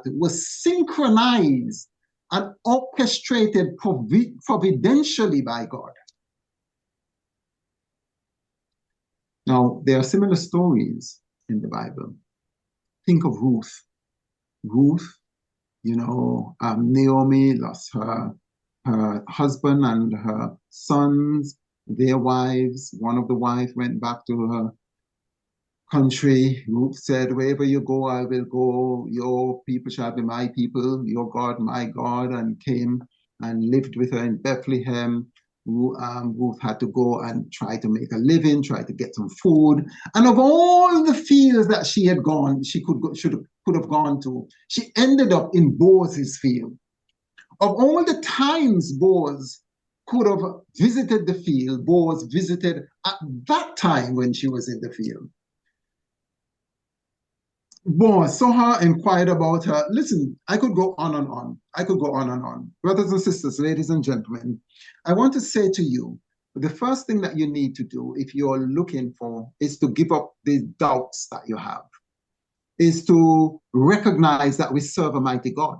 Speaker 1: was synchronized and orchestrated providentially by God. Now, there are similar stories in the Bible. Think of Ruth. Naomi lost her husband and her sons, their wives. One of the wives went back to her country. Ruth said, "Wherever you go, I will go. Your people shall be my people, your God, my God," and came and lived with her in Bethlehem. Ruth had to go and try to make a living, try to get some food. And of all the fields that she had gone, could have gone to, she ended up in Boaz's field. Of all the times Boaz could have visited the field, Boaz visited at that time when she was in the field. Boaz saw her, inquired about her. Listen, I could go on and on. I could go on and on. Brothers and sisters, ladies and gentlemen, I want to say to you, the first thing that you need to do if you're looking for is to give up the doubts that you have, is to recognize that we serve a mighty God,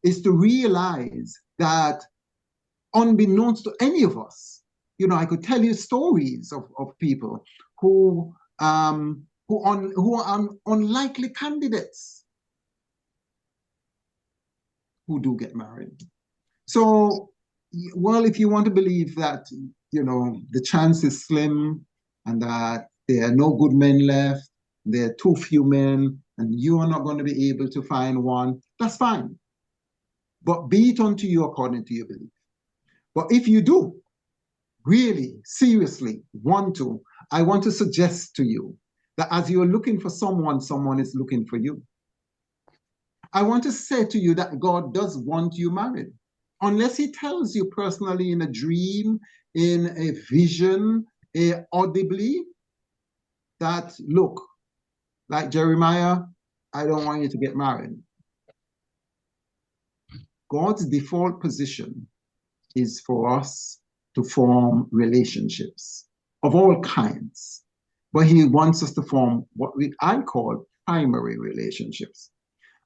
Speaker 1: is to realize that unbeknownst to any of us, I could tell you stories of people who are unlikely candidates who do get married. So, well, if you want to believe that, the chance is slim and that there are no good men left, there are too few men, and you are not going to be able to find one, that's fine. But be it unto you according to your belief. But if you do really, seriously want to, I want to suggest to you that as you're looking for someone, someone is looking for you. I want to say to you that God does want you married. Unless he tells you personally in a dream, in a vision, audibly, that, look, like Jeremiah, I don't want you to get married. God's default position is for us to form relationships of all kinds. But he wants us to form what I call primary relationships.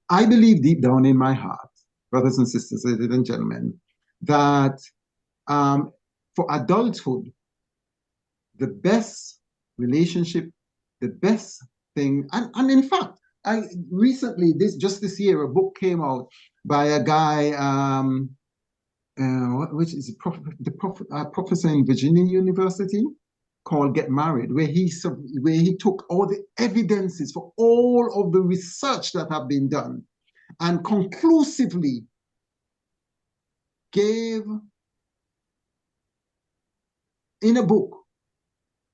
Speaker 1: I believe deep down in my heart, brothers and sisters, ladies and gentlemen, that for adulthood, the best relationship, the best thing, and in fact, I recently, just this year, a book came out by a guy, which is a professor in Virginia University, called Get Married, where he took all the evidences for all of the research that have been done and conclusively gave in a book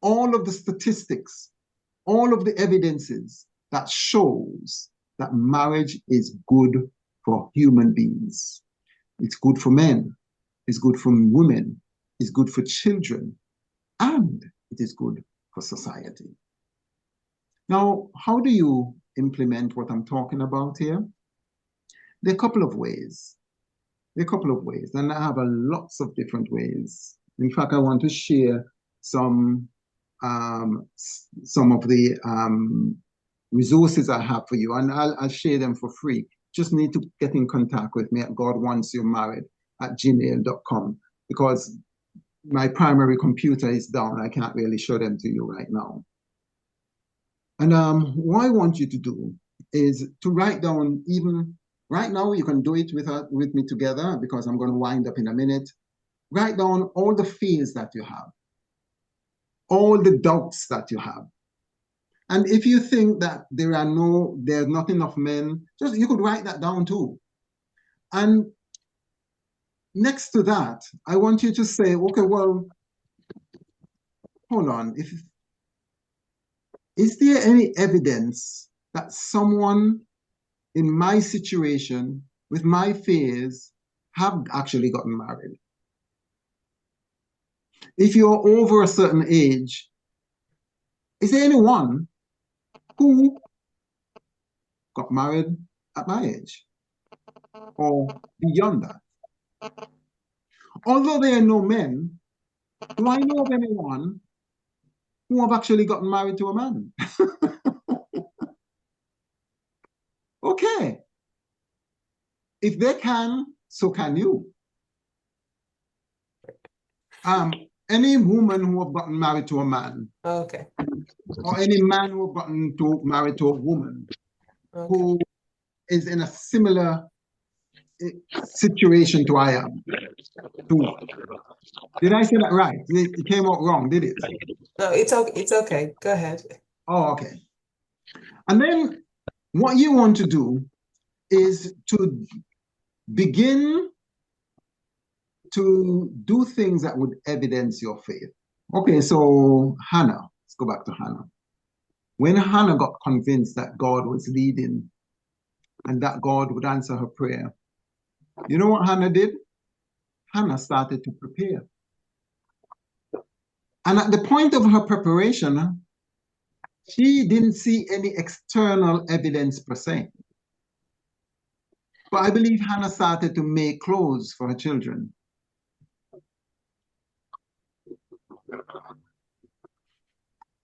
Speaker 1: all of the statistics, all of the evidences that shows that marriage is good for human beings. It's good for men, it's good for women, it's good for children, and it is good for society. Now, how do you implement what I'm talking about here? There are a couple of ways. And I have lots of different ways. In fact, I want to share some of the resources I have for you, and I'll share them for free. Just need to get in contact with me at godwantsyoumarried@gmail.com, because my primary computer is down. I can't really show them to you right now. And what I want you to do is to write down, even right now, you can do it with me together, because I'm going to wind up in a minute. Write down all the fears that you have, all the doubts that you have. And if you think that there's not enough men, you could write that down too. And next to that, I want you to say, okay, well, hold on. Is there any evidence that someone in my situation, with my fears, have actually gotten married? If you're over a certain age, is there anyone who got married at my age or beyond that? Although there are no men, do I know of anyone who have actually gotten married to a man? Okay. If they can, so can you. Any woman who have gotten married to a man,
Speaker 2: Okay.
Speaker 1: or any man who have gotten married to a woman, okay, who is in a similar situation to I am. Did I say that right? It came out wrong, did it?
Speaker 2: No, it's okay. Go ahead.
Speaker 1: Oh, okay. And then what you want to do is to begin to do things that would evidence your faith. Okay, so Hannah, let's go back to Hannah. When Hannah got convinced that God was leading and that God would answer her prayer, you know what Hannah did? Hannah started to prepare. And at the point of her preparation, she didn't see any external evidence per se. But I believe Hannah started to make clothes for her children.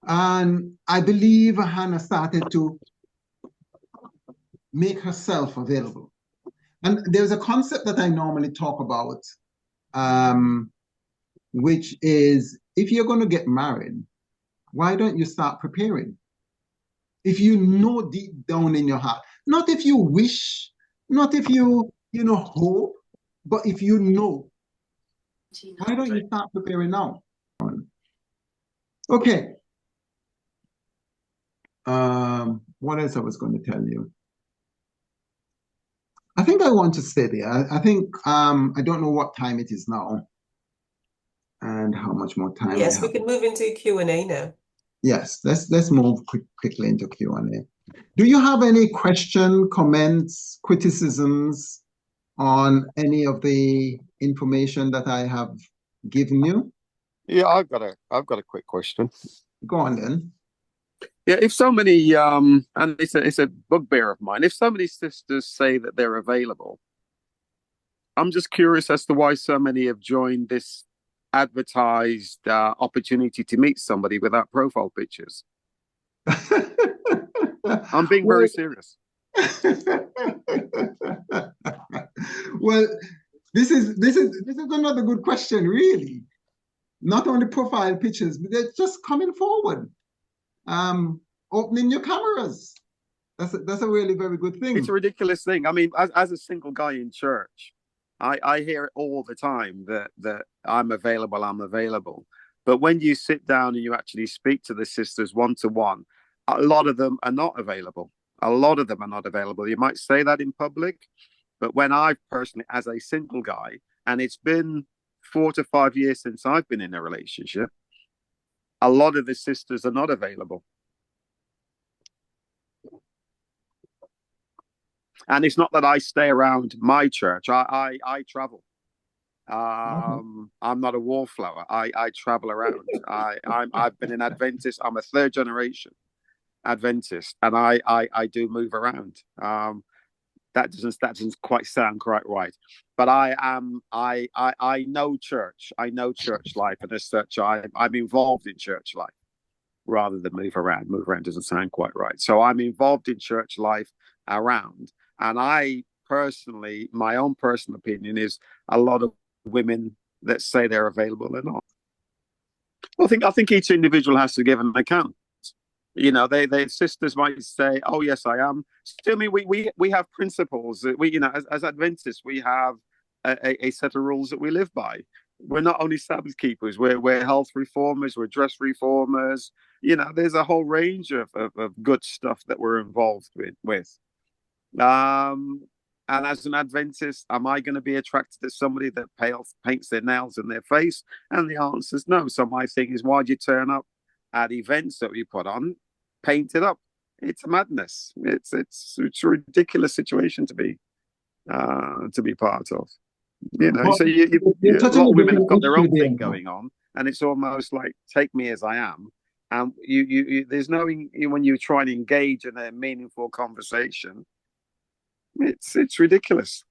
Speaker 1: And I believe Hannah started to make herself available. And there's a concept that I normally talk about, which is if you're going to get married, why don't you start preparing? If you know deep down in your heart, not if you wish, not if you hope, but if you know, why don't you start preparing now? Okay. What else I was going to tell you? I think I want to stay there. I think I don't know what time it is now and how much more time I
Speaker 2: Yes, we
Speaker 1: have.
Speaker 2: can move into Q&A now.
Speaker 1: Yes, let's move quickly into Q&A. Do you have any question, comments, criticisms on any of the information that I have given you?
Speaker 7: Yeah, I've got a quick question.
Speaker 1: Go on then.
Speaker 7: Yeah, if so many and it's a bugbear of mine, if so many sisters say that they're available, I'm just curious as to why so many have joined this advertised opportunity to meet somebody without profile pictures. I'm being very serious.
Speaker 1: Well, this is another good question, really. Not only profile pictures, but they're just coming forward, opening your cameras. That's a really very good thing.
Speaker 7: It's a ridiculous thing. I mean, as a single guy in church, I hear it all the time that I'm available. But when you sit down and you actually speak to the sisters one-to-one, a lot of them are not available. You might say that in public, but when I personally, as a single guy, and it's been 4 to 5 years since I've been in a relationship, a lot of the sisters are not available. And it's not that I stay around my church. I travel. I'm not a wallflower. I travel around. I've been an Adventist. I'm a third generation Adventist, and I do move around. That doesn't quite sound quite right, but I know church. I know church life, and as such, I'm involved in church life rather than move around. Move around doesn't sound quite right. So I'm involved in church life around, and I personally, my own personal opinion is a lot of women that say they're available are not. I think each individual has to give an account. You know, they sisters might say, "Oh yes, I am." Still, I mean, we have principles that we, as Adventists, we have a set of rules that we live by. We're not only Sabbath keepers; we're health reformers, we're dress reformers. You know, there's a whole range of good stuff that we're involved with. And as an Adventist, am I going to be attracted to somebody that paints their nails in their face? And the answer is no. So my thing is, why do you turn up at events that we put on, paint it up? It's a madness. It's a ridiculous situation to be part of. You know, so a lot of women have got their own thing going on, and it's almost like take me as I am. And there's no, when you try and engage in a meaningful conversation, it's ridiculous.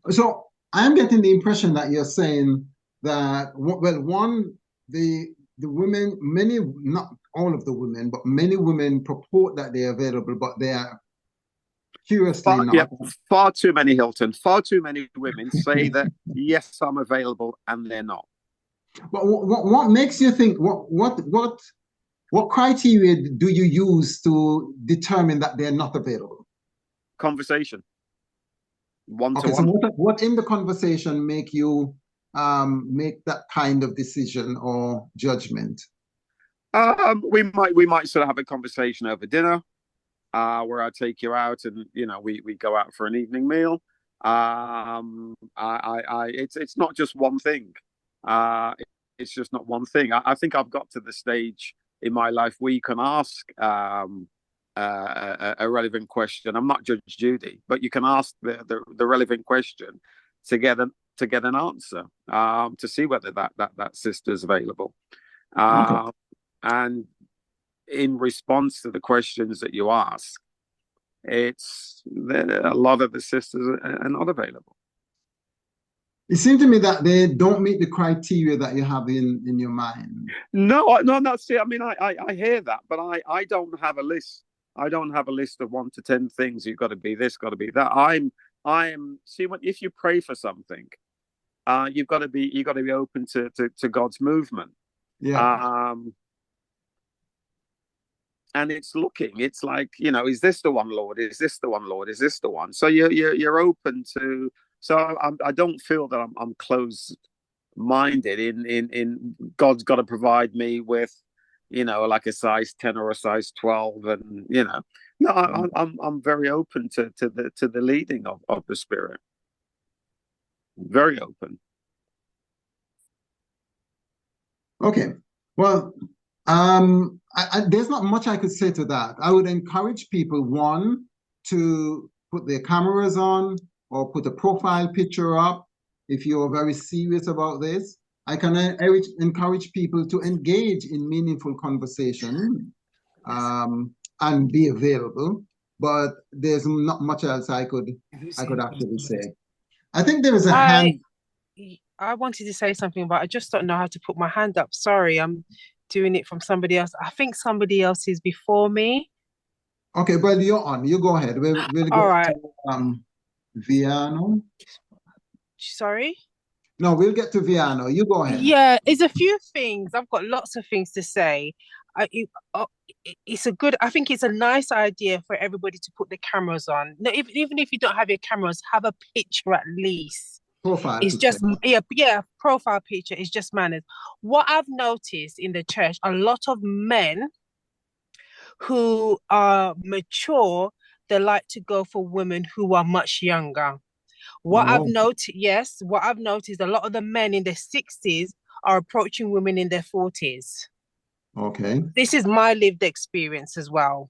Speaker 1: So I'm getting the impression that you're saying that, well, one, the women, many, not all of the women, but many women purport that they're available, but they are curiously not.
Speaker 7: Yeah, far too many, Hilton. Far too many women say that, yes, I'm available, and they're not.
Speaker 1: But what makes you think, what criteria do you use to determine that they're not available?
Speaker 7: Conversation. One to
Speaker 1: Okay, so
Speaker 7: one.
Speaker 1: what in the conversation make you make that kind of decision or judgment?
Speaker 7: We might sort of have a conversation over dinner. where I take you out and we go out for an evening meal. It's not just one thing. It's just not one thing. I think I've got to the stage in my life where you can ask a relevant question. I'm not Judge Judy, but you can ask the relevant question to get an answer, to see whether that sister is available.
Speaker 1: Okay.
Speaker 7: And in response to the questions that you ask, it's a lot of the sisters are not available.
Speaker 1: It seems to me that they don't meet the criteria that you have in your mind.
Speaker 7: No, see, I mean, I hear that, but I don't have a list. I don't have a list of 1 to 10 things. You've got to be this, got to be that. See, if you pray for something, you've got to be open to God's movement.
Speaker 1: Yeah.
Speaker 7: And it's like, is this the one, Lord? Is this the one, Lord? Is this the one? So you're open to. So I don't feel that I'm closed-minded in God's got to provide me with, like a size 10 or a size 12, and no, I'm very open to the leading of the Spirit. Very open.
Speaker 1: Okay. Well, there's not much I could say to that. I would encourage people, one, to put their cameras on or put a profile picture up if you're very serious about this. I can encourage people to engage in meaningful conversation and be available, but there's not much else I could actually say. I think there is a hand.
Speaker 8: I wanted to say something, but I just don't know how to put my hand up. Sorry, I'm doing it from somebody else. I think somebody else is before me.
Speaker 1: Okay, well, you're on. You go ahead. We'll
Speaker 8: All right.
Speaker 1: To Viano.
Speaker 8: Sorry?
Speaker 1: No, we'll get to Viano. You go ahead.
Speaker 8: Yeah, it's a few things. I've got lots of things to say. I think it's a nice idea for everybody to put the cameras on. No, even if you don't have your cameras, have a picture at least.
Speaker 1: Profile
Speaker 8: it's
Speaker 1: picture.
Speaker 8: Just profile picture is just manners. What I've noticed in the church, a lot of men who are mature, they like to go for women who are much younger. What I've noticed, a lot of the men in their 60s are approaching women in their 40s.
Speaker 1: Okay.
Speaker 8: This is my lived experience as well.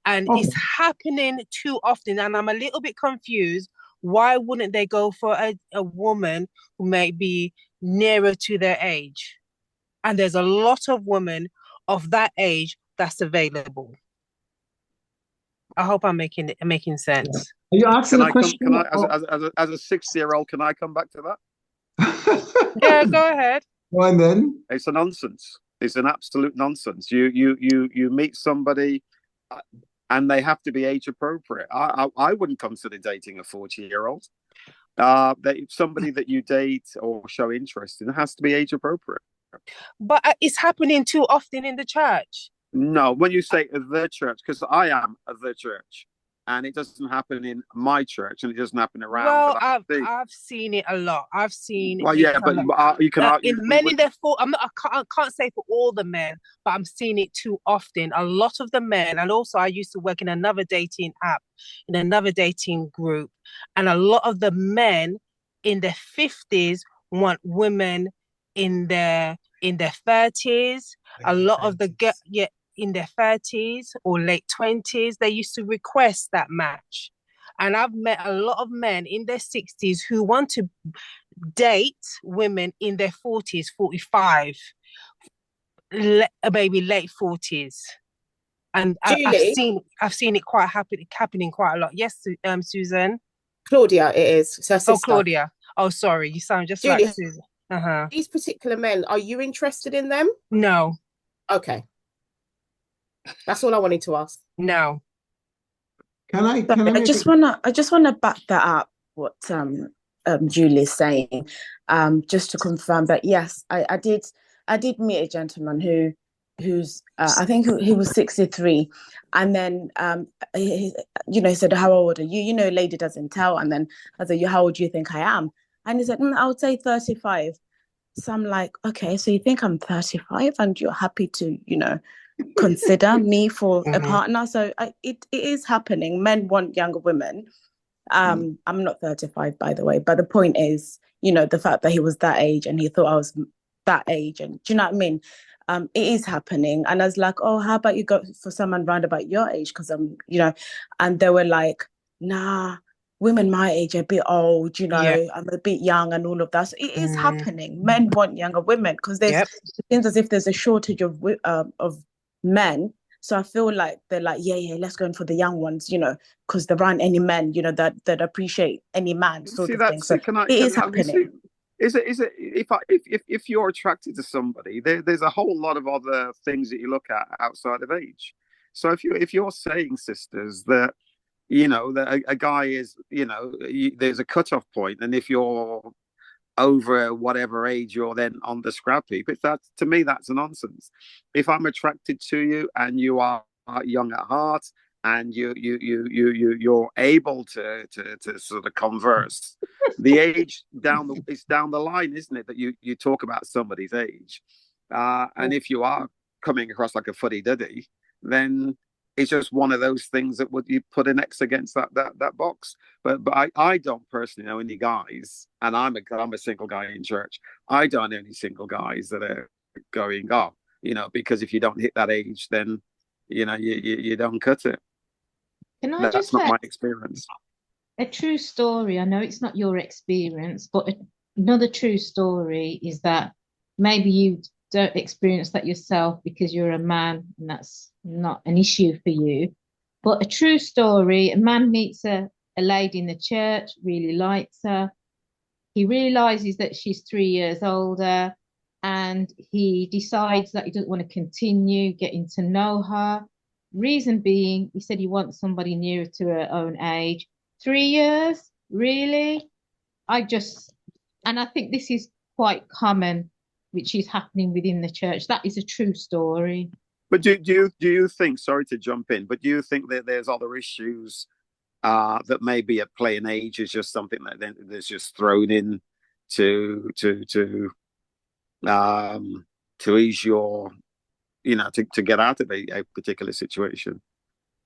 Speaker 8: And it's happening too often. And I'm a little bit confused. Why wouldn't they go for a woman who may be nearer to their age? And there's a lot of women of that age that's available. I hope I'm making sense.
Speaker 1: Are you asking a question?
Speaker 7: Can I, as a 60-year-old, can I come back to that?
Speaker 8: Yeah, go ahead.
Speaker 1: Go on then.
Speaker 7: It's a nonsense. It's an absolute nonsense. You meet somebody, and they have to be age appropriate. I wouldn't consider dating a 40-year-old. Somebody that you date or show interest in has to be age appropriate.
Speaker 8: But it's happening too often in the church.
Speaker 7: No, when you say the church, because I am the church, and it doesn't happen in my church, and it doesn't happen around.
Speaker 8: Well, I've seen it a lot. I've seen.
Speaker 7: Well, yeah, but you can argue.
Speaker 8: In men in their I can't say for all the men, but I'm seeing it too often. A lot of the men, and also I used to work in another dating app, in another dating group, and a lot of the men in their 50s want women in their 30s. A lot of the in their 30s or late 20s, they used to request that match. And I've met a lot of men in their 60s who want to date women in their 40s, 45, maybe late 40s. And I've seen it quite happening quite a lot. Yes, Susan?
Speaker 3: Claudia, it is. So
Speaker 8: oh, Claudia. Oh, sorry. You sound just Julia, like Susan. Uh-huh.
Speaker 3: These particular men, are you interested in them?
Speaker 8: No.
Speaker 3: Okay. That's all I wanted to ask.
Speaker 8: No.
Speaker 9: I just wanna back that up, what Julie's saying. Just to confirm that yes, I did meet a gentleman who's I think he was 63, and then he said, how old are you? Lady doesn't tell. And then I said, how old do you think I am? And he said, I would say 35. So I'm like, okay, so you think I'm 35 and you're happy to consider me for a partner. So it is happening. Men want younger women. I'm not 35, by the way, but the point is, you know, the fact that he was that age and he thought I was that age, and do you know what I mean? It is happening. And I was like, oh, how about you go for someone round about your age? Because I'm, you know, and they were like, nah, women my age are a bit old, you know, I'm a bit young and all of that. So it is happening. Men want younger women because it seems as if there's a shortage of men. So I feel like they're like, yeah, let's go in for the young ones, you know, because there aren't any men, you know, that appreciate any man sort of thing. So it is happening.
Speaker 7: Is it if you're attracted to somebody, there's a whole lot of other things that you look at outside of age. So if you're saying, sisters, that you know that a guy is, you know, there's a cutoff point, and if you're over whatever age, you're then on the scrap heap. But that, to me, that's nonsense. If I'm attracted to you and you are young at heart and you're able to sort of converse, the age it's down the line, isn't it, that you talk about somebody's age, and if you are coming across like a fuddy-duddy, then it's just one of those things that would you put an X against that box. But I don't personally know any guys, and I'm a single guy in church. I don't know any single guys that are going, oh, you know, because if you don't hit that age, then you know you don't cut it. That's not my experience.
Speaker 4: A true story. I know it's not your experience, but another true story is that maybe you don't experience that yourself because you're a man and that's not an issue for you. But a true story, a man meets a lady in the church, really likes her. He realizes that she's 3 years older and he decides that he doesn't want to continue getting to know her. Reason being, he said he wants somebody nearer to her own age. 3 years? Really? And I think this is quite common, which is happening within the church. That is a true story.
Speaker 7: But do you think, sorry to jump in, but do you think that there's other issues that may be at play, and age is just something that's just thrown in to ease your, you know, to get out of a particular situation?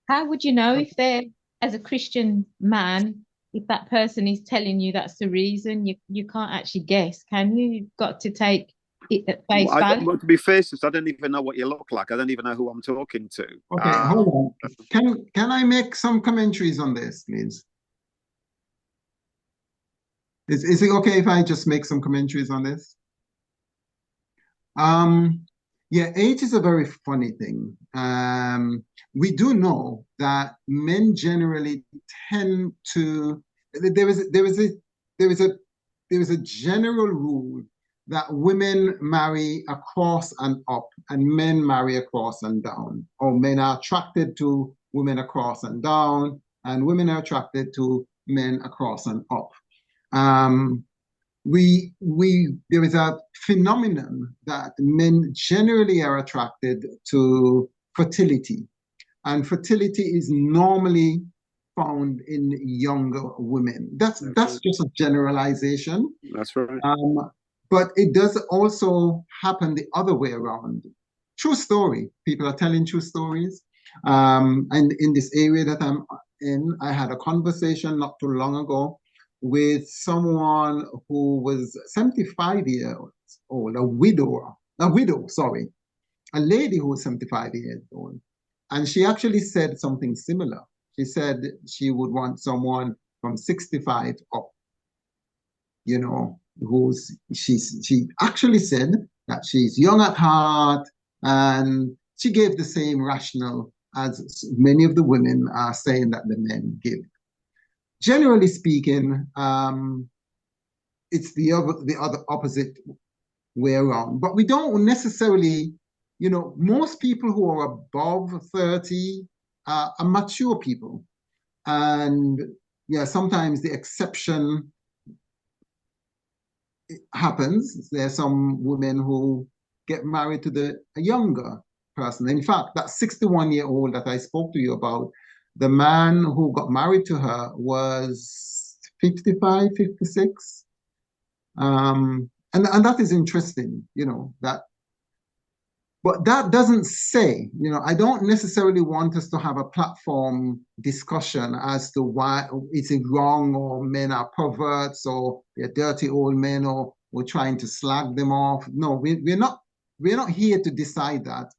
Speaker 4: How would you know if they're, as a Christian man, if that person is telling you that's the reason? You can't actually guess, can you? You've got to take it at face value.
Speaker 7: Well, to be fair, I don't even know what you look like. I don't even know who I'm talking to.
Speaker 1: Okay, hold on. Can I make some commentaries on this, please? Is it okay if I just make some commentaries on this? Yeah, age is a very funny thing. We do know that men generally tend to. There is a general rule that women marry across and up, and men marry across and down. Or men are attracted to women across and down, and women are attracted to men across and up. There is a phenomenon that men generally are attracted to fertility, and fertility is normally found in younger women. That's just a generalization.
Speaker 7: That's right.
Speaker 1: But it does also happen the other way around. True story. People are telling true stories. And in this area that I'm in, I had a conversation not too long ago with someone who was 75 years old, a widow, a lady who was 75 years old. And she actually said something similar. She said she would want someone from 65 up, you know, she actually said that she's young at heart, and she gave the same rationale as many of the women are saying that the men give. Generally speaking, it's the other opposite way around. But we don't necessarily, you know, most people who are above 30 are mature people. And yeah, sometimes the exception happens. There are some women who get married to a younger person. In fact, that 61-year-old that I spoke to you about, the man who got married to her was 55, 56. And that is interesting, you know, that But that doesn't say, I don't necessarily want us to have a platform discussion as to why it's wrong or men are perverts or they're dirty old men or we're trying to slag them off. No, we're not here to decide that.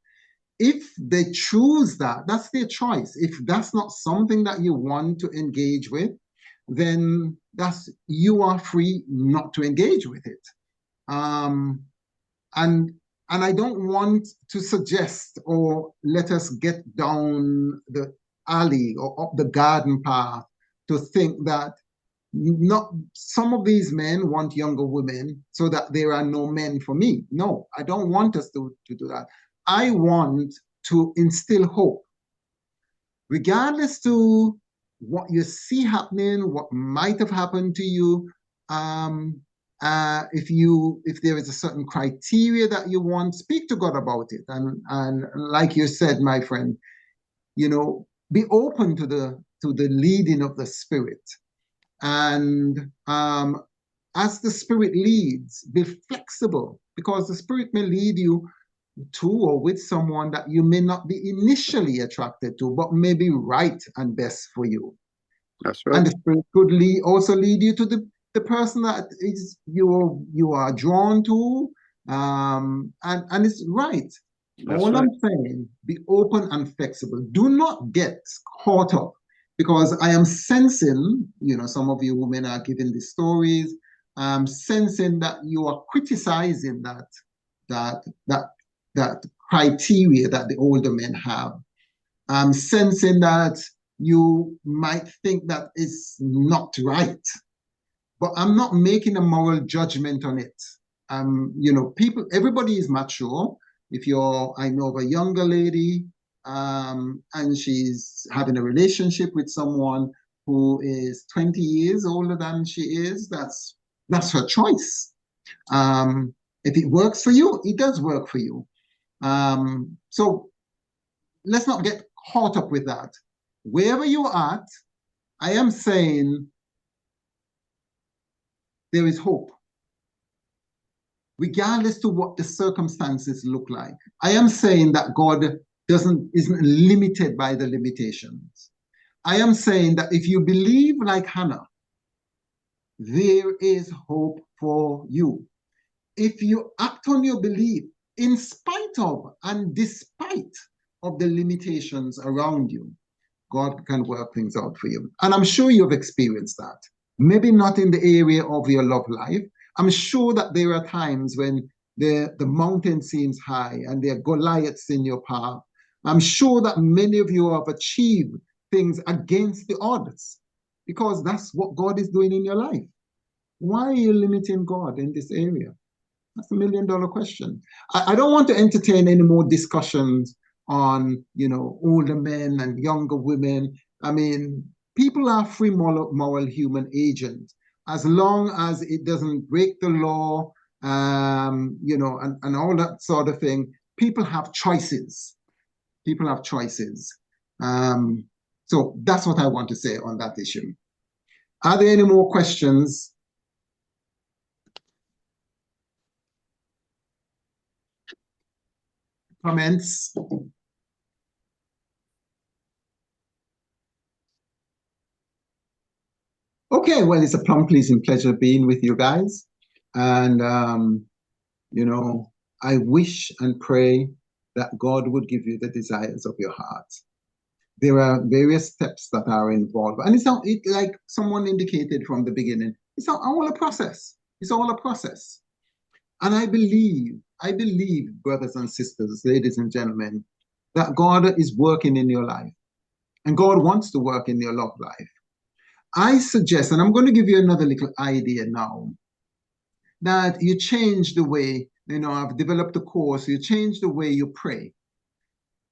Speaker 1: If they choose that, that's their choice. If that's not something that you want to engage with, then you are free not to engage with it. And I don't want to suggest or let us get down the alley or up the garden path to think that not some of these men want younger women so that there are no men for me. No, I don't want us to do that. I want to instill hope, regardless to what you see happening, what might have happened to you. If there is a certain criteria that you want, speak to God about it. And like you said, my friend, be open to the leading of the Spirit. And as the Spirit leads, be flexible, because the Spirit may lead you to or with someone that you may not be initially attracted to, but may be right and best for you.
Speaker 7: That's right.
Speaker 1: And the Spirit could also lead you to the person that is you are drawn to, and it's right.
Speaker 7: That's
Speaker 1: All
Speaker 7: right.
Speaker 1: I'm saying, be open and flexible. Do not get caught up, because I am sensing, some of you women are giving the stories. I'm sensing that you are criticizing that criteria that the older men have. I'm sensing that you might think that it's not right, but I'm not making a moral judgment on it. Everybody is mature. I know of a younger lady, and she's having a relationship with someone who is 20 years older than she is. That's her choice. If it works for you, it does work for you. So let's not get caught up with that. Wherever you're at, I am saying there is hope, regardless to what the circumstances look like. I am saying that God isn't limited by the limitations. I am saying that if you believe like Hannah, there is hope for you. If you act on your belief in spite of and despite of the limitations around you, God can work things out for you. And I'm sure you've experienced that. Maybe not in the area of your love life. I'm sure that there are times when the mountain seems high and there are Goliaths in your path. I'm sure that many of you have achieved things against the odds, because that's what God is doing in your life. Why are you limiting God in this area? That's $1 million question. I don't want to entertain any more discussions on, older men and younger women. I mean, people are free moral human agents, as long as it doesn't break the law, and all that sort of thing. People have choices. People have choices. So that's what I want to say on that issue. Are there any more questions? Comments? Okay, well, it's a plum pleasing pleasure being with you guys. And, I wish and pray that God would give you the desires of your heart. There are various steps that are involved. And it's not, like someone indicated from the beginning, it's all a process. It's all a process. And I believe, brothers and sisters, ladies and gentlemen, that God is working in your life. And God wants to work in your love life. I suggest, and I'm going to give you another little idea now, that you change the way, I've developed a course, you change the way you pray.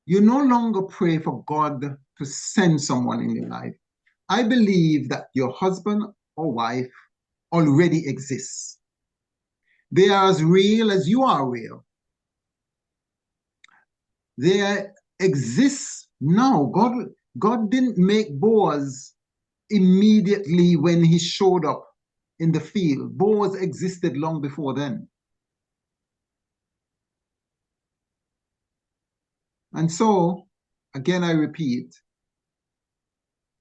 Speaker 1: You no longer pray for God to send someone in your life. I believe that your husband or wife already exists. They are as real as you are real. They exist now. God didn't make Boaz immediately when he showed up in the field. Boaz existed long before then. And so, again, I repeat,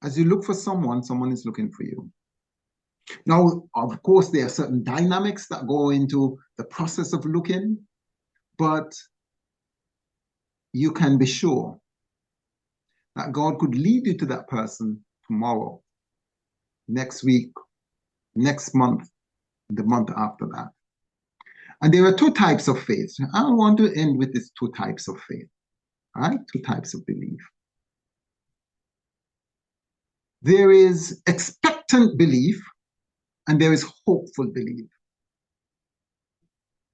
Speaker 1: as you look for someone, someone is looking for you. Now, of course, there are certain dynamics that go into the process of looking, but you can be sure that God could lead you to that person tomorrow, next week, next month, the month after that. And there are two types of faith. I want to end with these two types of faith, all right? Two types of belief. There is expectant belief and there is hopeful belief.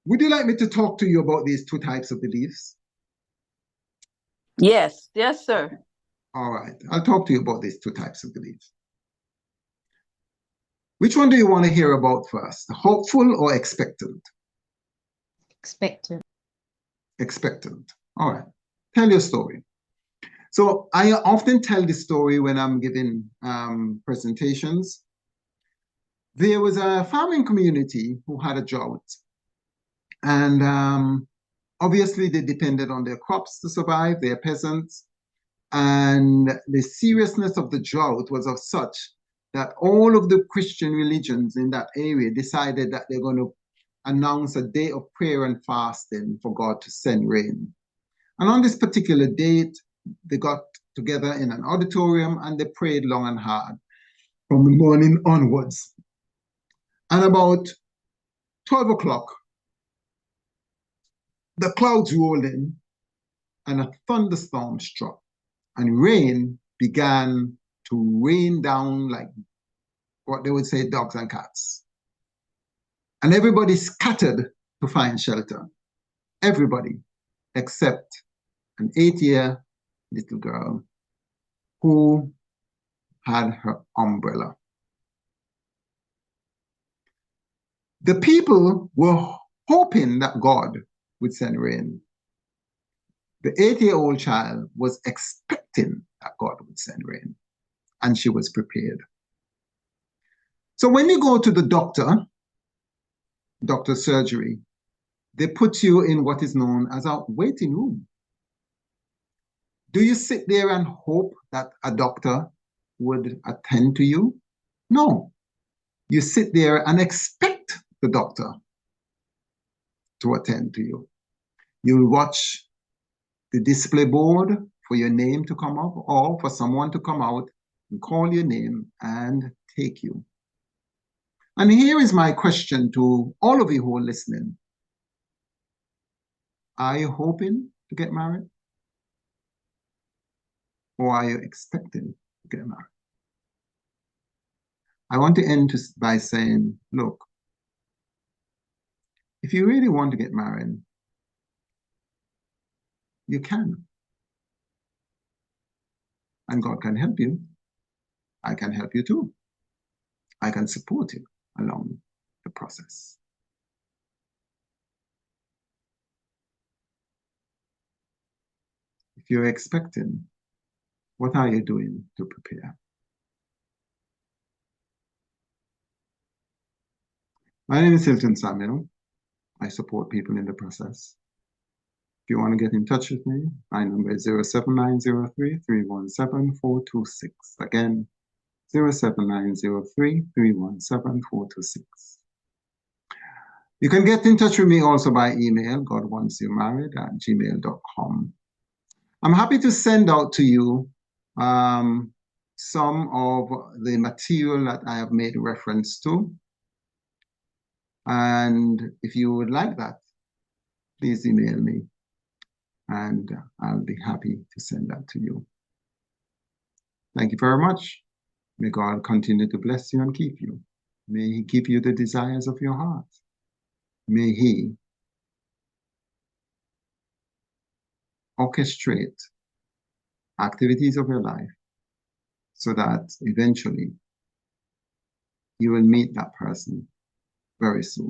Speaker 1: Would you like me to talk to you about these two types of beliefs?
Speaker 10: Yes, yes, sir.
Speaker 1: All right, I'll talk to you about these two types of beliefs. Which one do you want to hear about first, hopeful or expectant?
Speaker 4: Expectant.
Speaker 1: Expectant. All right, tell your story. So I often tell this story when I'm giving presentations. There was a farming community who had a drought. And obviously they depended on their crops to survive, they're peasants. And the seriousness of the drought was of such that all of the Christian religions in that area decided that they're going to announce a day of prayer and fasting for God to send rain. And on this particular date, they got together in an auditorium and they prayed long and hard from the morning onwards. And about 12 o'clock, the clouds rolled in and a thunderstorm struck and rain began to rain down like what they would say dogs and cats. And everybody scattered to find shelter. Everybody except an 8-year little girl who had her umbrella. The people were hoping that God would send rain. The 8-year-old child was expecting that God would send rain, and she was prepared. So when you go to the doctor's surgery, they put you in what is known as a waiting room. Do you sit there and hope that a doctor would attend to you? No. You sit there and expect the doctor to attend to you. You'll watch the display board for your name to come up or for someone to come out and call your name and take you. And here is my question to all of you who are listening. Are you hoping to get married? Or are you expecting to get married? I want to end by saying, look, if you really want to get married, you can. And God can help you. I can help you too. I can support you along the process. If you're expecting, what are you doing to prepare? My name is Hilton Samuel. I support people in the process. If you want to get in touch with me, my number is 07903-317-426. Again, 07903-317-426. You can get in touch with me also by email, godwantsyoumarried@gmail.com. I'm happy to send out to you some of the material that I have made reference to. And if you would like that, please email me and I'll be happy to send that to you. Thank you very much. May God continue to bless you and keep you. May He give you the desires of your heart. May He orchestrate activities of your life so that eventually you will meet that person very soon.